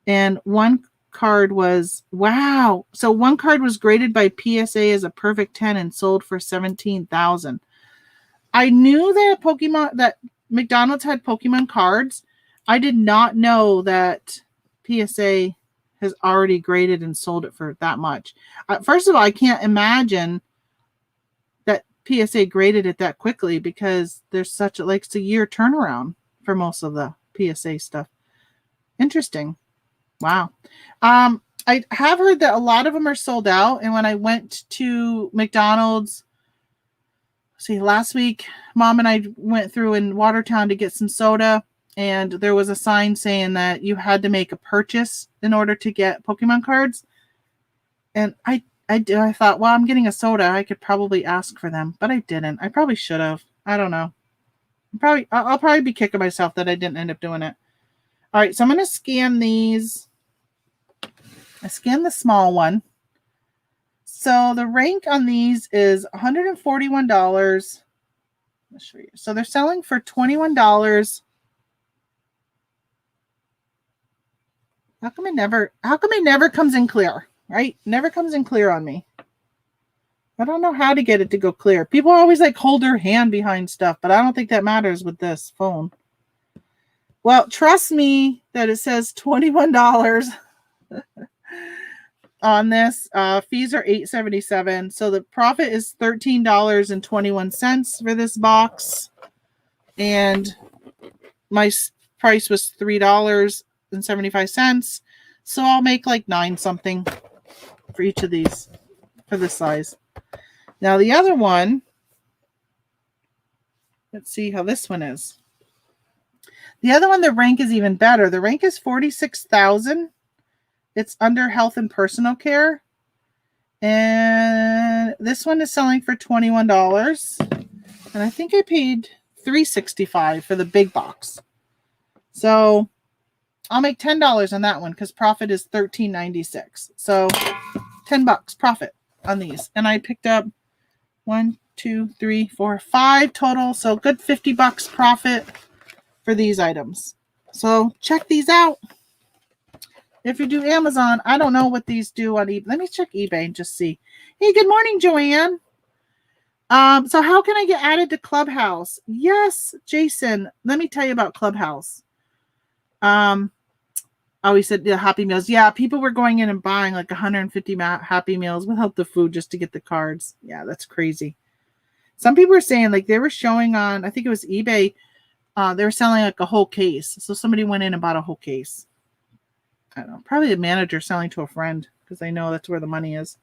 And one card was, wow. So one card was graded by PSA as a perfect 10 and sold for $17,000. I knew that McDonald's had Pokemon cards. I did not know that PSA has already graded and sold it for that much. First of all, I can't imagine that PSA graded it that quickly because there's such it's a year turnaround for most of the PSA stuff. Interesting. Wow. I have heard that a lot of them are sold out. And when I went to McDonald's, last week, Mom and I went through in Watertown to get some soda, and there was a sign saying that you had to make a purchase in order to get Pokemon cards. And I thought, well, I'm getting a soda. I could probably ask for them, but I didn't. I probably should have. I don't know. I'll probably be kicking myself that I didn't end up doing it. All right, so I'm going to scan these. I scanned the small one. So the rank on these is $141. I'll show you. So they're selling for $21. How come it never comes in clear, right? Never comes in clear on me. I don't know how to get it to go clear. People always hold their hand behind stuff, but I don't think that matters with this phone. Well, trust me that it says $21 on this. Fees are $8.77. So the profit is $13.21 for this box. And my price was $3.75. So I'll make $9 something for each of these for this size. Now the other one, let's see how this one is. The other one, the rank is even better. The rank is 46,000. It's under health and personal care. And this one is selling for $21. And I think I paid $3.65 for the big box. So I'll make $10 on that one because profit is $13.96. So $10 profit on these. And I picked up 1, 2, 3, 4, 5 total. So good $50 profit for these items. So check these out. If you do Amazon, I don't know what these do on eBay. Let me check eBay and just see. Hey, good morning, Joanne. So how can I get added to Clubhouse? Yes, Jason. Let me tell you about Clubhouse. Oh, he said the Happy Meals. Yeah, people were going in and buying 150 Happy Meals without the food just to get the cards. Yeah, that's crazy. Some people were saying they were showing on, I think it was eBay, they were selling a whole case. So somebody went in and bought a whole case. I don't know, probably a manager selling to a friend because they know that's where the money is.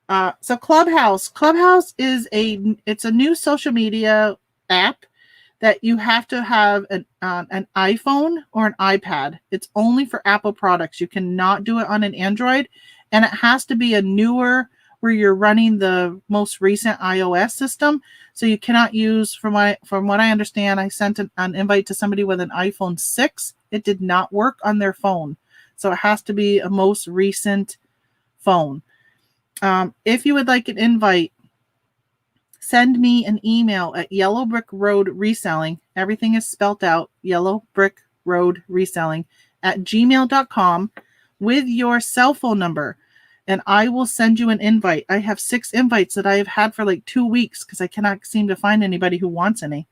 So Clubhouse. Clubhouse is it's a new social media app that you have to have an iPhone or an iPad. It's only for Apple products. You cannot do it on an Android, and it has to be a newer where you're running the most recent iOS system. So you cannot use, from what I understand, I sent an invite to somebody with an iPhone 6. It did not work on their phone. So it has to be a most recent phone. If you would like an invite, send me an email at Yellow Brick Road Reselling. Everything is spelled out, Yellow Brick Road Reselling at gmail.com with your cell phone number. And I will send you an invite. I have 6 invites that I have had for 2 weeks because I cannot seem to find anybody who wants any.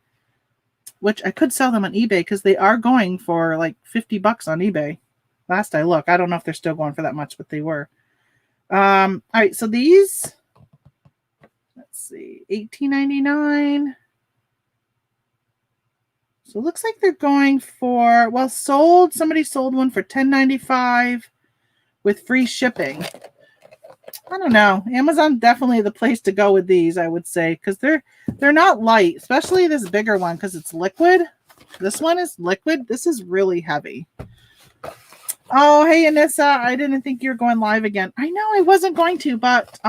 Which I could sell them on eBay because they are going for $50 on eBay. Last I looked. I don't know if they're still going for that much, but they were. All right, so these, let's see, $18.99. So it looks like they're going for, somebody sold one for $10.95 with free shipping. I don't know. Amazon definitely the place to go with these, I would say, because they're not light, especially this bigger one because it's liquid. This one is liquid. This is really heavy. Oh, hey, Anissa. I didn't think you were going live again. I know I wasn't going to, but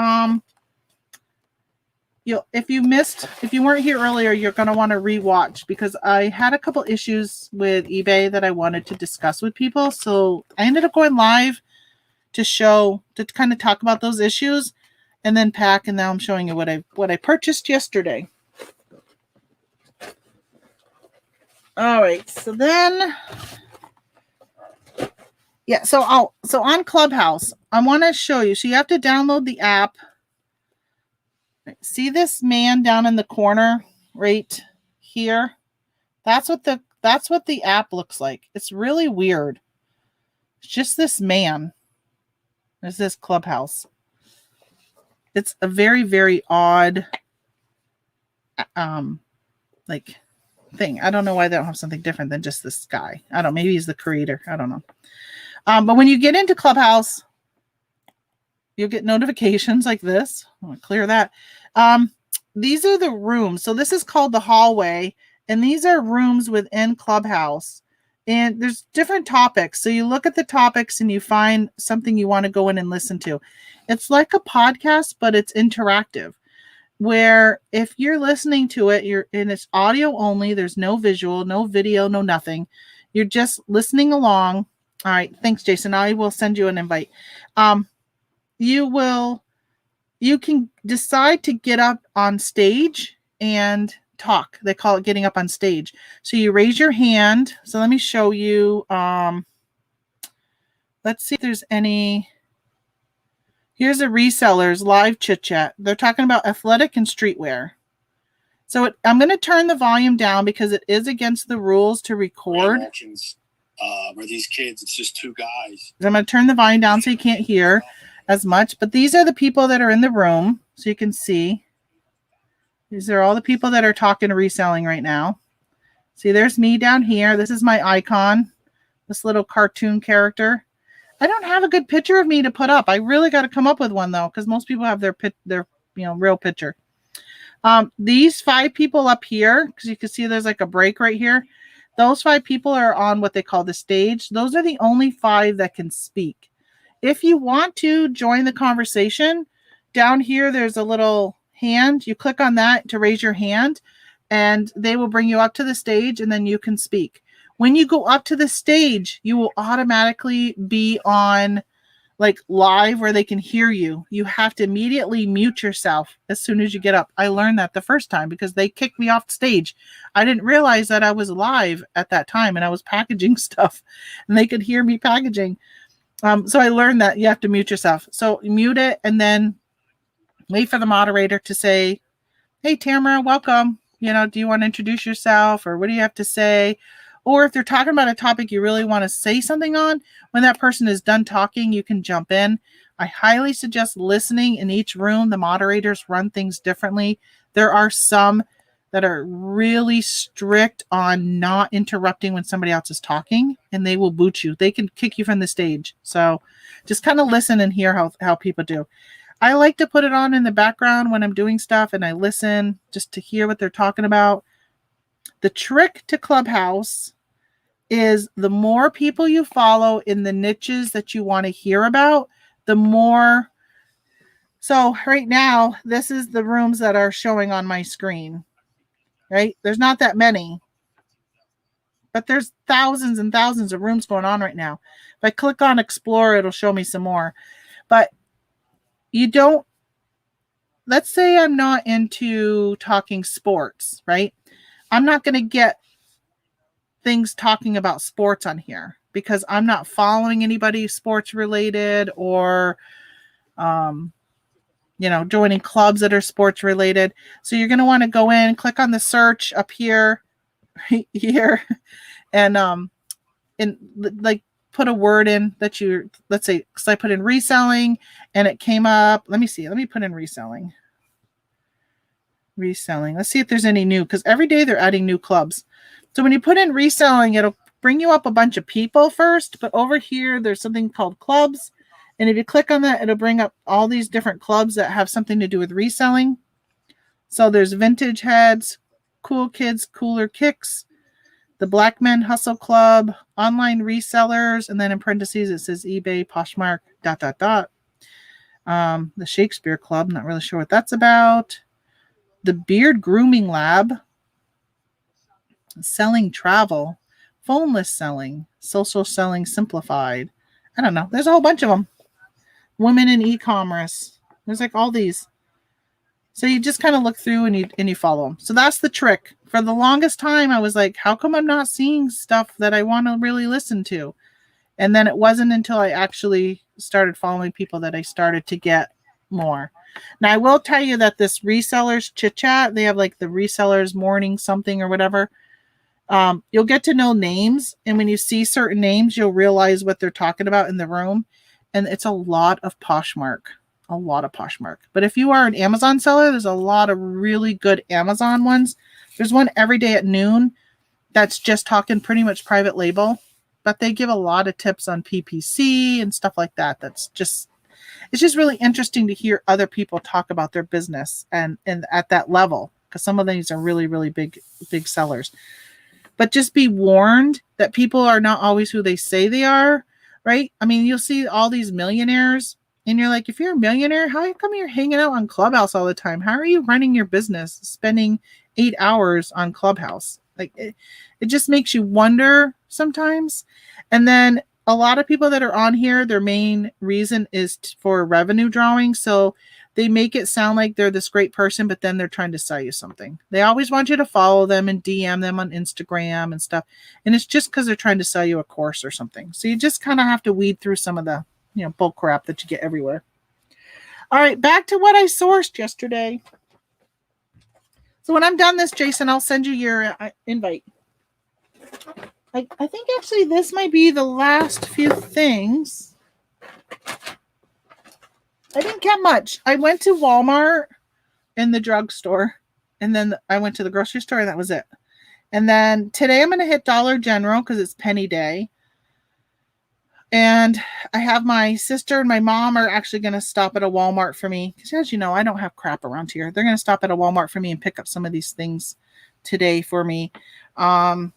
if you weren't here earlier, you're going to want to rewatch because I had a couple issues with eBay that I wanted to discuss with people. So I ended up going live to kind of talk about those issues and then pack. And now I'm showing you what I purchased yesterday. All right. So then, yeah. So on Clubhouse, I want to show you. So you have to download the app. See this man down in the corner right here? That's what the app looks like. It's really weird. It's just this man. There's this Clubhouse. It's a very, very odd like thing. I don't know why they don't have something different than just this guy. I don't know. Maybe he's the creator. I don't know. But when you get into Clubhouse, you'll get notifications like this. I'm gonna clear that. These are the rooms. So this is called the hallway, and these are rooms within Clubhouse. And there's different topics. So you look at the topics and you find something you want to go in and listen to. It's like a podcast, but it's interactive. Where if you're listening to it, it's audio only. There's no visual, no video, no nothing. You're just listening along. All right. Thanks, Jason. I will send you an invite. You can decide to get up on stage and talk. They call it getting up on stage. So you raise your hand. So let me show you. Let's see if there's any. Here's a reseller's live chit chat. They're talking about athletic and streetwear. So I'm going to turn the volume down because it is against the rules to record. Where these kids, it's just two guys. I'm going to turn the volume down so you can't hear as much. But these are the people that are in the room. So you can see. These are all the people that are talking reselling right now. See, there's me down here. This is my icon. This little cartoon character. I don't have a good picture of me to put up. I really got to come up with one though, because most people have their real picture. These 5 people up here, because you can see there's like a break right here. Those 5 people are on what they call the stage. Those are the only 5 that can speak. If you want to join the conversation, down here there's a little hand. You click on that to raise your hand, and they will bring you up to the stage, and then you can speak. When you go up to the stage, you will automatically be on like live where they can hear you. You have to immediately mute yourself as soon as you get up. I learned that the first time because they kicked me off the stage. I didn't realize that I was live at that time and I was packaging stuff and they could hear me packaging. So I learned that you have to mute yourself. So mute it and then wait for the moderator to say, "Hey, Tamara, welcome. Do you want to introduce yourself or what do you have to say?" Or if they're talking about a topic you really want to say something on, when that person is done talking, you can jump in. I highly suggest listening in each room. The moderators run things differently. There are some that are really strict on not interrupting when somebody else is talking, and they will boot you. They can kick you from the stage. So just kind of listen and hear how people do. I like to put it on in the background when I'm doing stuff, and I listen just to hear what they're talking about. The trick to Clubhouse is the more people you follow in the niches that you want to hear about, the more. So right now, this is the rooms that are showing on my screen, right? There's not that many, but there's thousands and thousands of rooms going on right now. If I click on explore, it'll show me some more. But let's say I'm not into talking sports, right? I'm not going to get things talking about sports on here because I'm not following anybody sports related or, joining clubs that are sports related. So you're going to want to go in, click on the search up here, right here, and like put a word in that let's say, because I put in reselling and it came up. Let me see. Let me put in reselling. Let's see if there's any new, because every day they're adding new clubs. So when you put in reselling, it'll bring you up a bunch of people first, but over here there's something called clubs, and if you click on that, it'll bring up all these different clubs that have something to do with reselling. So there's Vintage Heads, Cool Kids, Cooler Kicks, the Black Men Hustle Club, Online Resellers, and then in parentheses it says eBay, Poshmark, ... The Shakespeare Club, not really sure what that's about. The Beard Grooming Lab, Selling Travel, Phoneless Selling, Social Selling Simplified. I don't know. There's a whole bunch of them. Women in E-commerce. There's like all these. So you just kind of look through and you follow them. So that's the trick For the longest time, I was like, how come I'm not seeing stuff that I want to really listen to? And then it wasn't until I actually started following people that I started to get more. Now, I will tell you that this resellers chit chat, they have like the resellers morning something or whatever. You'll get to know names. And when you see certain names, you'll realize what they're talking about in the room. And it's a lot of Poshmark. A lot of Poshmark. But if you are an Amazon seller, there's a lot of really good Amazon ones. There's one every day at noon that's just talking pretty much private label, but they give a lot of tips on PPC and stuff like that. It's just really interesting to hear other people talk about their business and at that level, because some of these are really, really big sellers. But just be warned that people are not always who they say they are, right? I mean, you'll see all these millionaires and you're like, if you're a millionaire, how come you're hanging out on Clubhouse all the time? How are you running your business, spending 8 hours on Clubhouse? Like it just makes you wonder sometimes. And then a lot of people that are on here, their main reason is for revenue drawing. So they make it sound like they're this great person, but then they're trying to sell you something. They always want you to follow them and DM them on Instagram and stuff. And it's just because they're trying to sell you a course or something. So you just kind of have to weed through some of the, bull crap that you get everywhere. All right, back to what I sourced yesterday. So when I'm done this, Jason, I'll send you your invite. I think actually this might be the last few things. I didn't get much. I went to Walmart and the drugstore, and then I went to the grocery store, and that was it. And then today I'm going to hit Dollar General because it's penny day. And I have my sister and my mom are actually going to stop at a Walmart for me. Because as you know, I don't have crap around here. They're going to stop at a Walmart for me and pick up some of these things today for me. And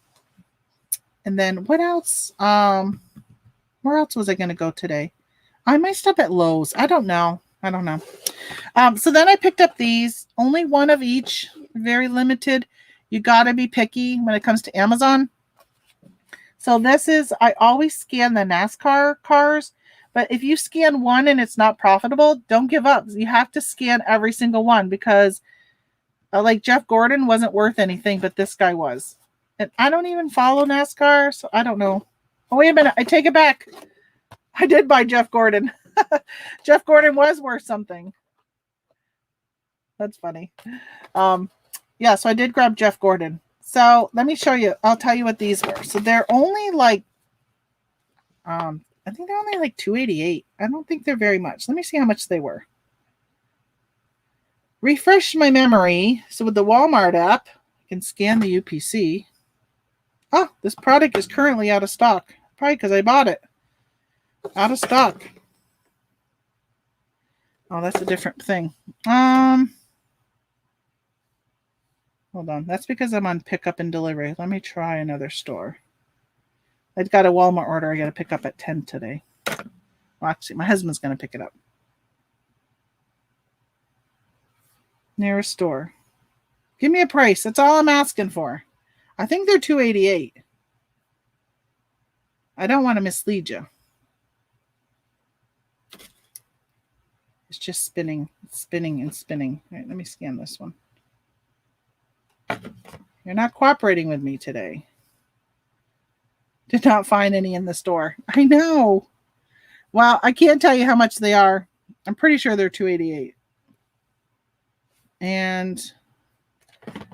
then what else? Where else was I going to go today? I might stop at Lowe's. I don't know. So then I picked up these. Only one of each. Very limited. You got to be picky when it comes to Amazon. So this is, I always scan the NASCAR cars, but if you scan one and it's not profitable, don't give up. You have to scan every single one because like Jeff Gordon wasn't worth anything, but this guy was. And I don't even follow NASCAR, so I don't know. Oh, wait a minute. I take it back. I did buy Jeff Gordon. Jeff Gordon was worth something. That's funny. Yeah, so I did grab Jeff Gordon. So let me show you. I'll tell you what these were. So they're only like, I think they're only like $2.88. I don't think they're very much. Let me see how much they were. Refresh my memory. So with the Walmart app, I can scan the UPC. Oh, this product is currently out of stock. Probably because I bought it. Out of stock. Oh, that's a different thing. Hold on. That's because I'm on pickup and delivery. Let me try another store. I've got a Walmart order I got to pick up at 10 today. Well, actually, my husband's going to pick it up. Nearest store. Give me a price. That's all I'm asking for. I think they're $2.88. I don't want to mislead you. It's just spinning, spinning, and spinning. All right, let me scan this one. You're not cooperating with me today. Did not find any in the store. I know. Well, I can't tell you how much they are. I'm pretty sure they're $2.88. And all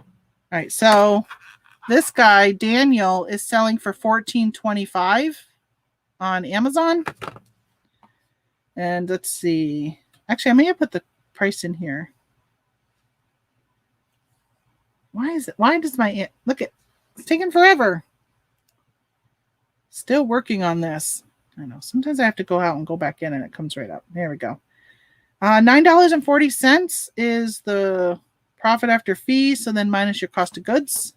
right, so this guy Daniel is selling for $14.25 on Amazon. And let's see. Actually, I may have put the price in here. Why does my, look at, it's taking forever. Still working on this. I know. Sometimes I have to go out and go back in and it comes right up. There we go. $9.40 is the profit after fees. So then minus your cost of goods.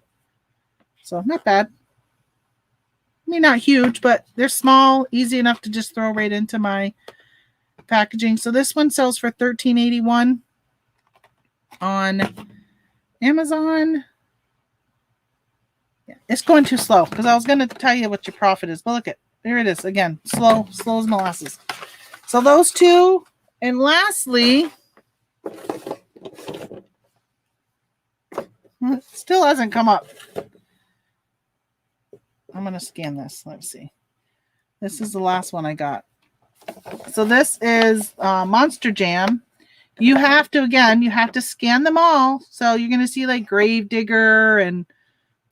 So not bad. I mean, not huge, but they're small, easy enough to just throw right into my packaging. So this one sells for $13.81 on Amazon. Yeah, it's going too slow because I was going to tell you what your profit is, but look at, there it is again, slow as molasses. So those two, and lastly, It still hasn't come up. I'm going to scan this. Let's see. This is the last one I got. So this is Monster Jam. You have to scan them all. So you're going to see like Gravedigger and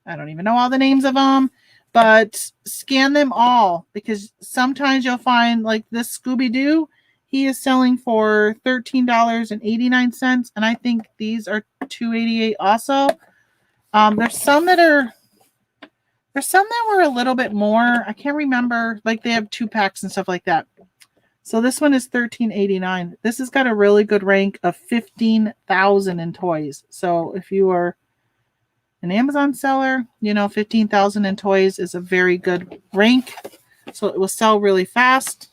I don't even know all the names of them, but scan them all because sometimes you'll find like this Scooby-Doo, he is selling for $13.89. And I think these are $2.88 also. There's some that were a little bit more. I can't remember. Like they have 2-packs and stuff like that. So this one is $13.89. This has got a really good rank of 15,000 in toys. So if you are an Amazon seller, 15,000 in toys is a very good rank. So it will sell really fast.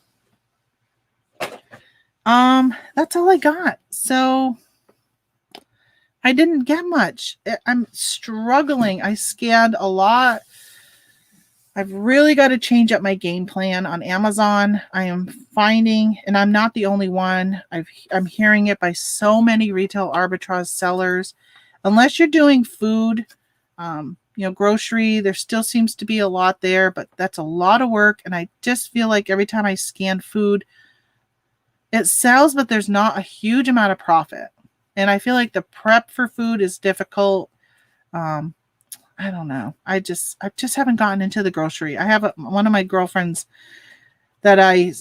That's all I got. So I didn't get much. I'm struggling. I scanned a lot. I've really got to change up my game plan on Amazon. I am finding, and I'm not the only one, I'm hearing it by so many retail arbitrage sellers. Unless you're doing food, grocery, there still seems to be a lot there, but that's a lot of work. And I just feel like every time I scan food, it sells, but there's not a huge amount of profit. And I feel like the prep for food is difficult. I don't know. I just haven't gotten into the grocery. I have one of my girlfriends that I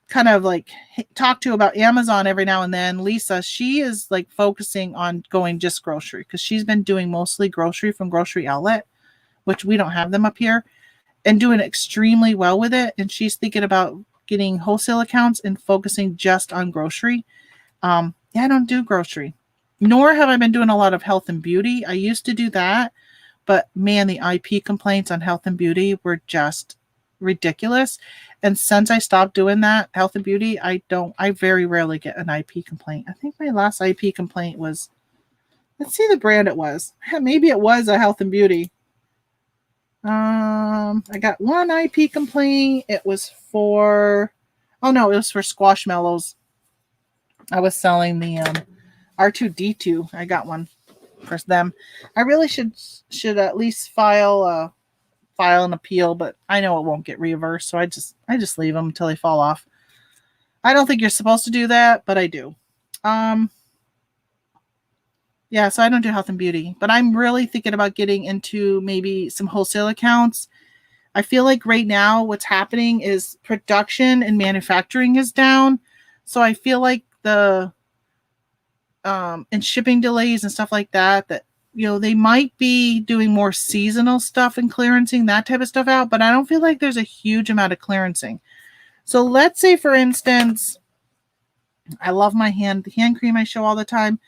kind of like talk to about Amazon every now and then. Lisa, she is like focusing on going just grocery because she's been doing mostly grocery from Grocery Outlet, which we don't have them up here, and doing extremely well with it. And she's thinking about getting wholesale accounts and focusing just on grocery. I don't do grocery, nor have I been doing a lot of health and beauty. I used to do that. But man, the IP complaints on health and beauty were just ridiculous. And since I stopped doing that, health and beauty, I very rarely get an IP complaint. I think my last IP complaint was, let's see the brand it was. Maybe it was a health and beauty. I got one IP complaint. It was for Squashmallows. I was selling the R2D2. I got one for them. I really should at least file an appeal, but I know it won't get reversed, so I just leave them until they fall off. I don't think you're supposed to do that, but I do. Yeah, so I don't do health and beauty, but I'm really thinking about getting into maybe some wholesale accounts. I feel like right now what's happening is production and manufacturing is down, so I feel like the and shipping delays and stuff like that they might be doing more seasonal stuff and clearancing that type of stuff out, but I don't feel like there's a huge amount of clearancing. So let's say, for instance, I love my hand cream I show all the time.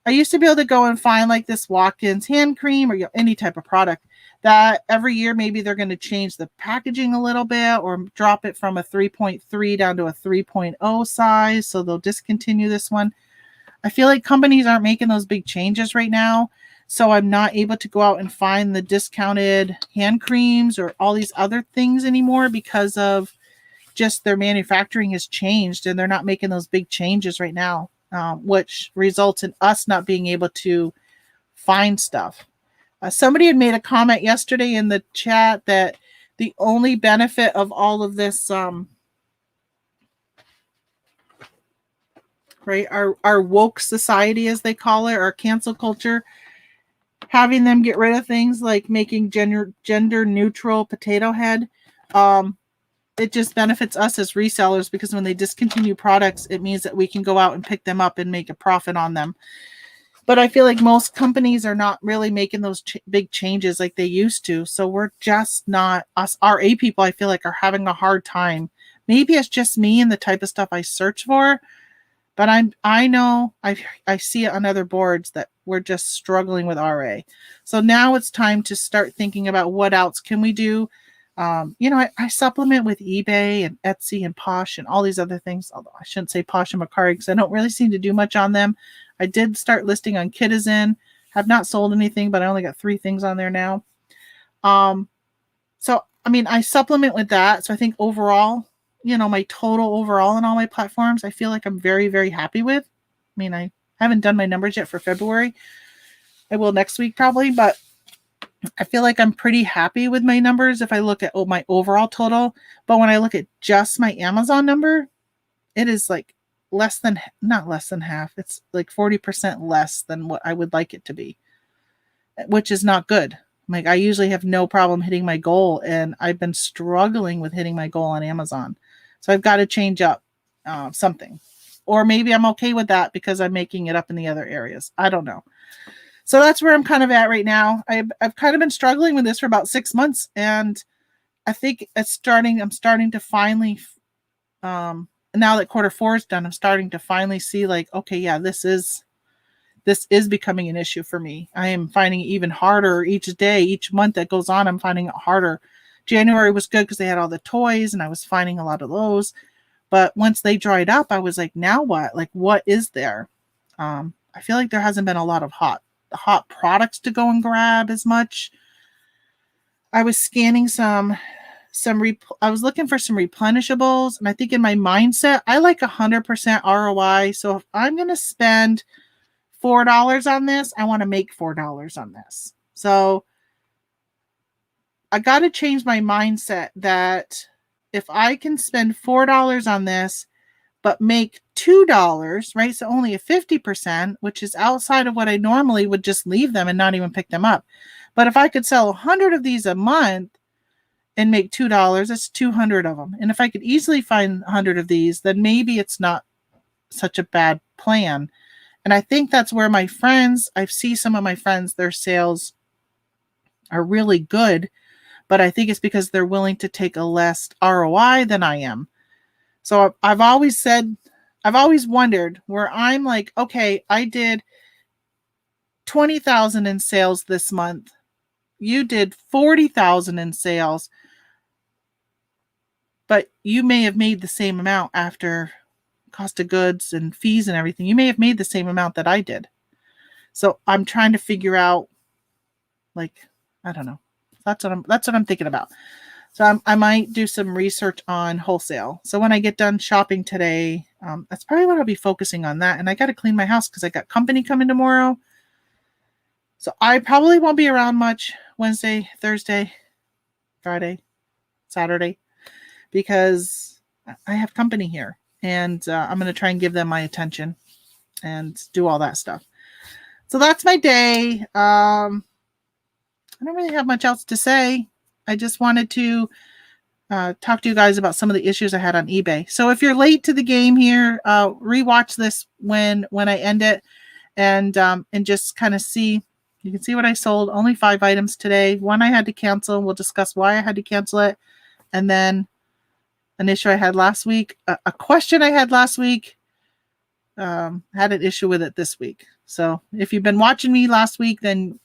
I used to be able to go and find like this Watkins hand cream or any type of product that every year maybe they're going to change the packaging a little bit or drop it from a 3.3 down to a 3.0 size. So they'll discontinue this one. I feel like companies aren't making those big changes right now. So I'm not able to go out and find the discounted hand creams or all these other things anymore because of just their manufacturing has changed and they're not making those big changes right now, which results in us not being able to find stuff. Somebody had made a comment yesterday in the chat that the only benefit of all of this right, our woke society, as they call it, our cancel culture, having them get rid of things like making gender neutral potato head. It just benefits us as resellers because when they discontinue products, it means that we can go out and pick them up and make a profit on them. But I feel like most companies are not really making those big changes like they used to. So we're just not, us RA people, I feel like, are having a hard time. Maybe it's just me and the type of stuff I search for. But I know I see it on other boards that we're just struggling with RA. So now it's time to start thinking about what else can we do. I supplement with eBay and Etsy and Posh and all these other things. Although I shouldn't say Posh and Mercari because I don't really seem to do much on them. I did start listing on Kitizen. Have not sold anything, but I only got 3 things on there now. So I supplement with that. So I think overall, my total overall on all my platforms, I feel like I'm very, very happy with. I haven't done my numbers yet for February, I will next week probably, but I feel like I'm pretty happy with my numbers if I look at my overall total. But when I look at just my Amazon number, it is like not less than half. It's like 40% less than what I would like it to be, which is not good. Like I usually have no problem hitting my goal, and I've been struggling with hitting my goal on Amazon. So I've got to change up something. Or maybe I'm okay with that because I'm making it up in the other areas. I don't know. So that's where I'm kind of at right now. I've kind of been struggling with this for about 6 months, and I think I'm starting to finally, now that quarter 4 is done, I'm starting to finally see like, okay, yeah, this is becoming an issue for me. I am finding it even harder each day, each month that goes on. I'm finding it harder. January was good because they had all the toys, and I was finding a lot of those. But once they dried up, I was like, now what? Like, what is there? I feel like there hasn't been a lot of hot products to go and grab as much. I was scanning I was looking for some replenishables, and I think in my mindset, I like 100% ROI. So if I'm going to spend $4 on this, I want to make $4 on this. So I got to change my mindset that if I can spend $4 on this, but make $2, right? So only a 50%, which is outside of what I normally would just leave them and not even pick them up. But if I could sell 100 of these a month and make $2, that's 200 of them. And if I could easily find 100 of these, then maybe it's not such a bad plan. And I think that's where I see some of my friends, their sales are really good, but I think it's because they're willing to take a less ROI than I am. So I've always wondered where I'm like, okay, I did 20,000 in sales this month. You did 40,000 in sales, but you may have made the same amount after cost of goods and fees and everything. You may have made the same amount that I did. So I'm trying to figure out, like, I don't know. That's what I'm thinking about. So I might do some research on wholesale. So when I get done shopping today, that's probably what I'll be focusing on that. And I got to clean my house because I got company coming tomorrow. So I probably won't be around much Wednesday, Thursday, Friday, Saturday, because I have company here. And I'm going to try and give them my attention and do all that stuff. So that's my day. I don't really have much else to say. I just wanted to talk to you guys about some of the issues I had on eBay. So if you're late to the game here, rewatch this when I end it, and just kind of see. You can see what I sold. Only 5 items today. One I had to cancel. We'll discuss why I had to cancel it, and then an issue I had last week, a question I had last week. Had an issue with it this week. So if you've been watching me last week, then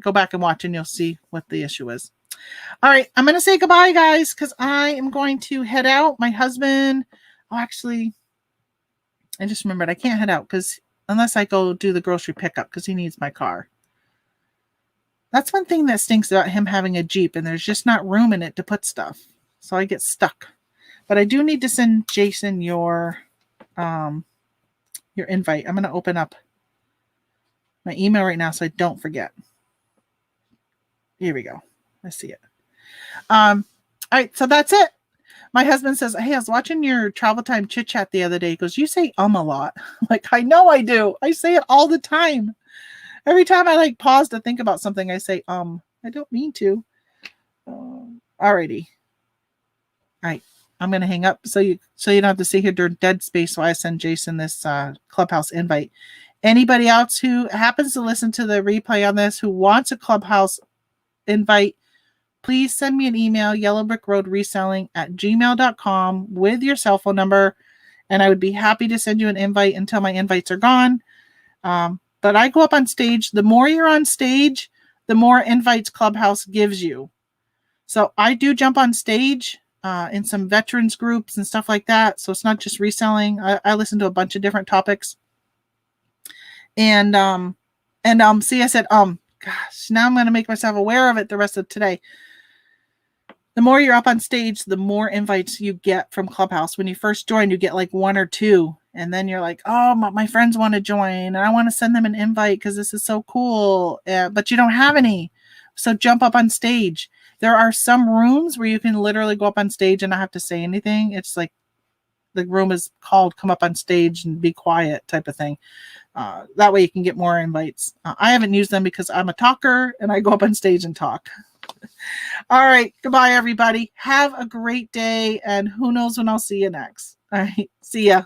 go back and watch and you'll see what the issue is. All right, I'm going to say goodbye, guys, because I am going to head out. My husband, actually, I just remembered I can't head out because unless I go do the grocery pickup because he needs my car. That's one thing that stinks about him having a Jeep, and there's just not room in it to put stuff. So I get stuck. But I do need to send Jason your invite. I'm going to open up my email right now so I don't forget. Here we go. I see it. All right, so that's it. My husband says, hey, I was watching your travel time chit chat the other day. He goes, you say a lot. I'm like, I know I do. I say it all the time. Every time I pause to think about something, I say, I don't mean to. Alrighty. All right. I'm going to hang up so you don't have to sit here during dead space while I send Jason this Clubhouse invite. Anybody else who happens to listen to the replay on this who wants a Clubhouse invite, please send me an email, yellowbrickroadreselling@gmail.com with your cell phone number, and I would be happy to send you an invite until my invites are gone. But I go up on stage. The more you're on stage, the more invites Clubhouse gives you. So I do jump on stage in some veterans groups and stuff like that. So it's not just reselling. I listen to a bunch of different topics. And see, I said, gosh, now I'm going to make myself aware of it the rest of today. The more you're up on stage, the more invites you get from Clubhouse. When you first join, you get 1 or 2. And then you're like, oh, my friends want to join and I want to send them an invite because this is so cool. But you don't have any. So jump up on stage. There are some rooms where you can literally go up on stage and not have to say anything. It's like the room is called come up on stage and be quiet type of thing. That way you can get more invites. I haven't used them because I'm a talker and I go up on stage and talk. All right. Goodbye, everybody. Have a great day. And who knows when I'll see you next. All right. See ya.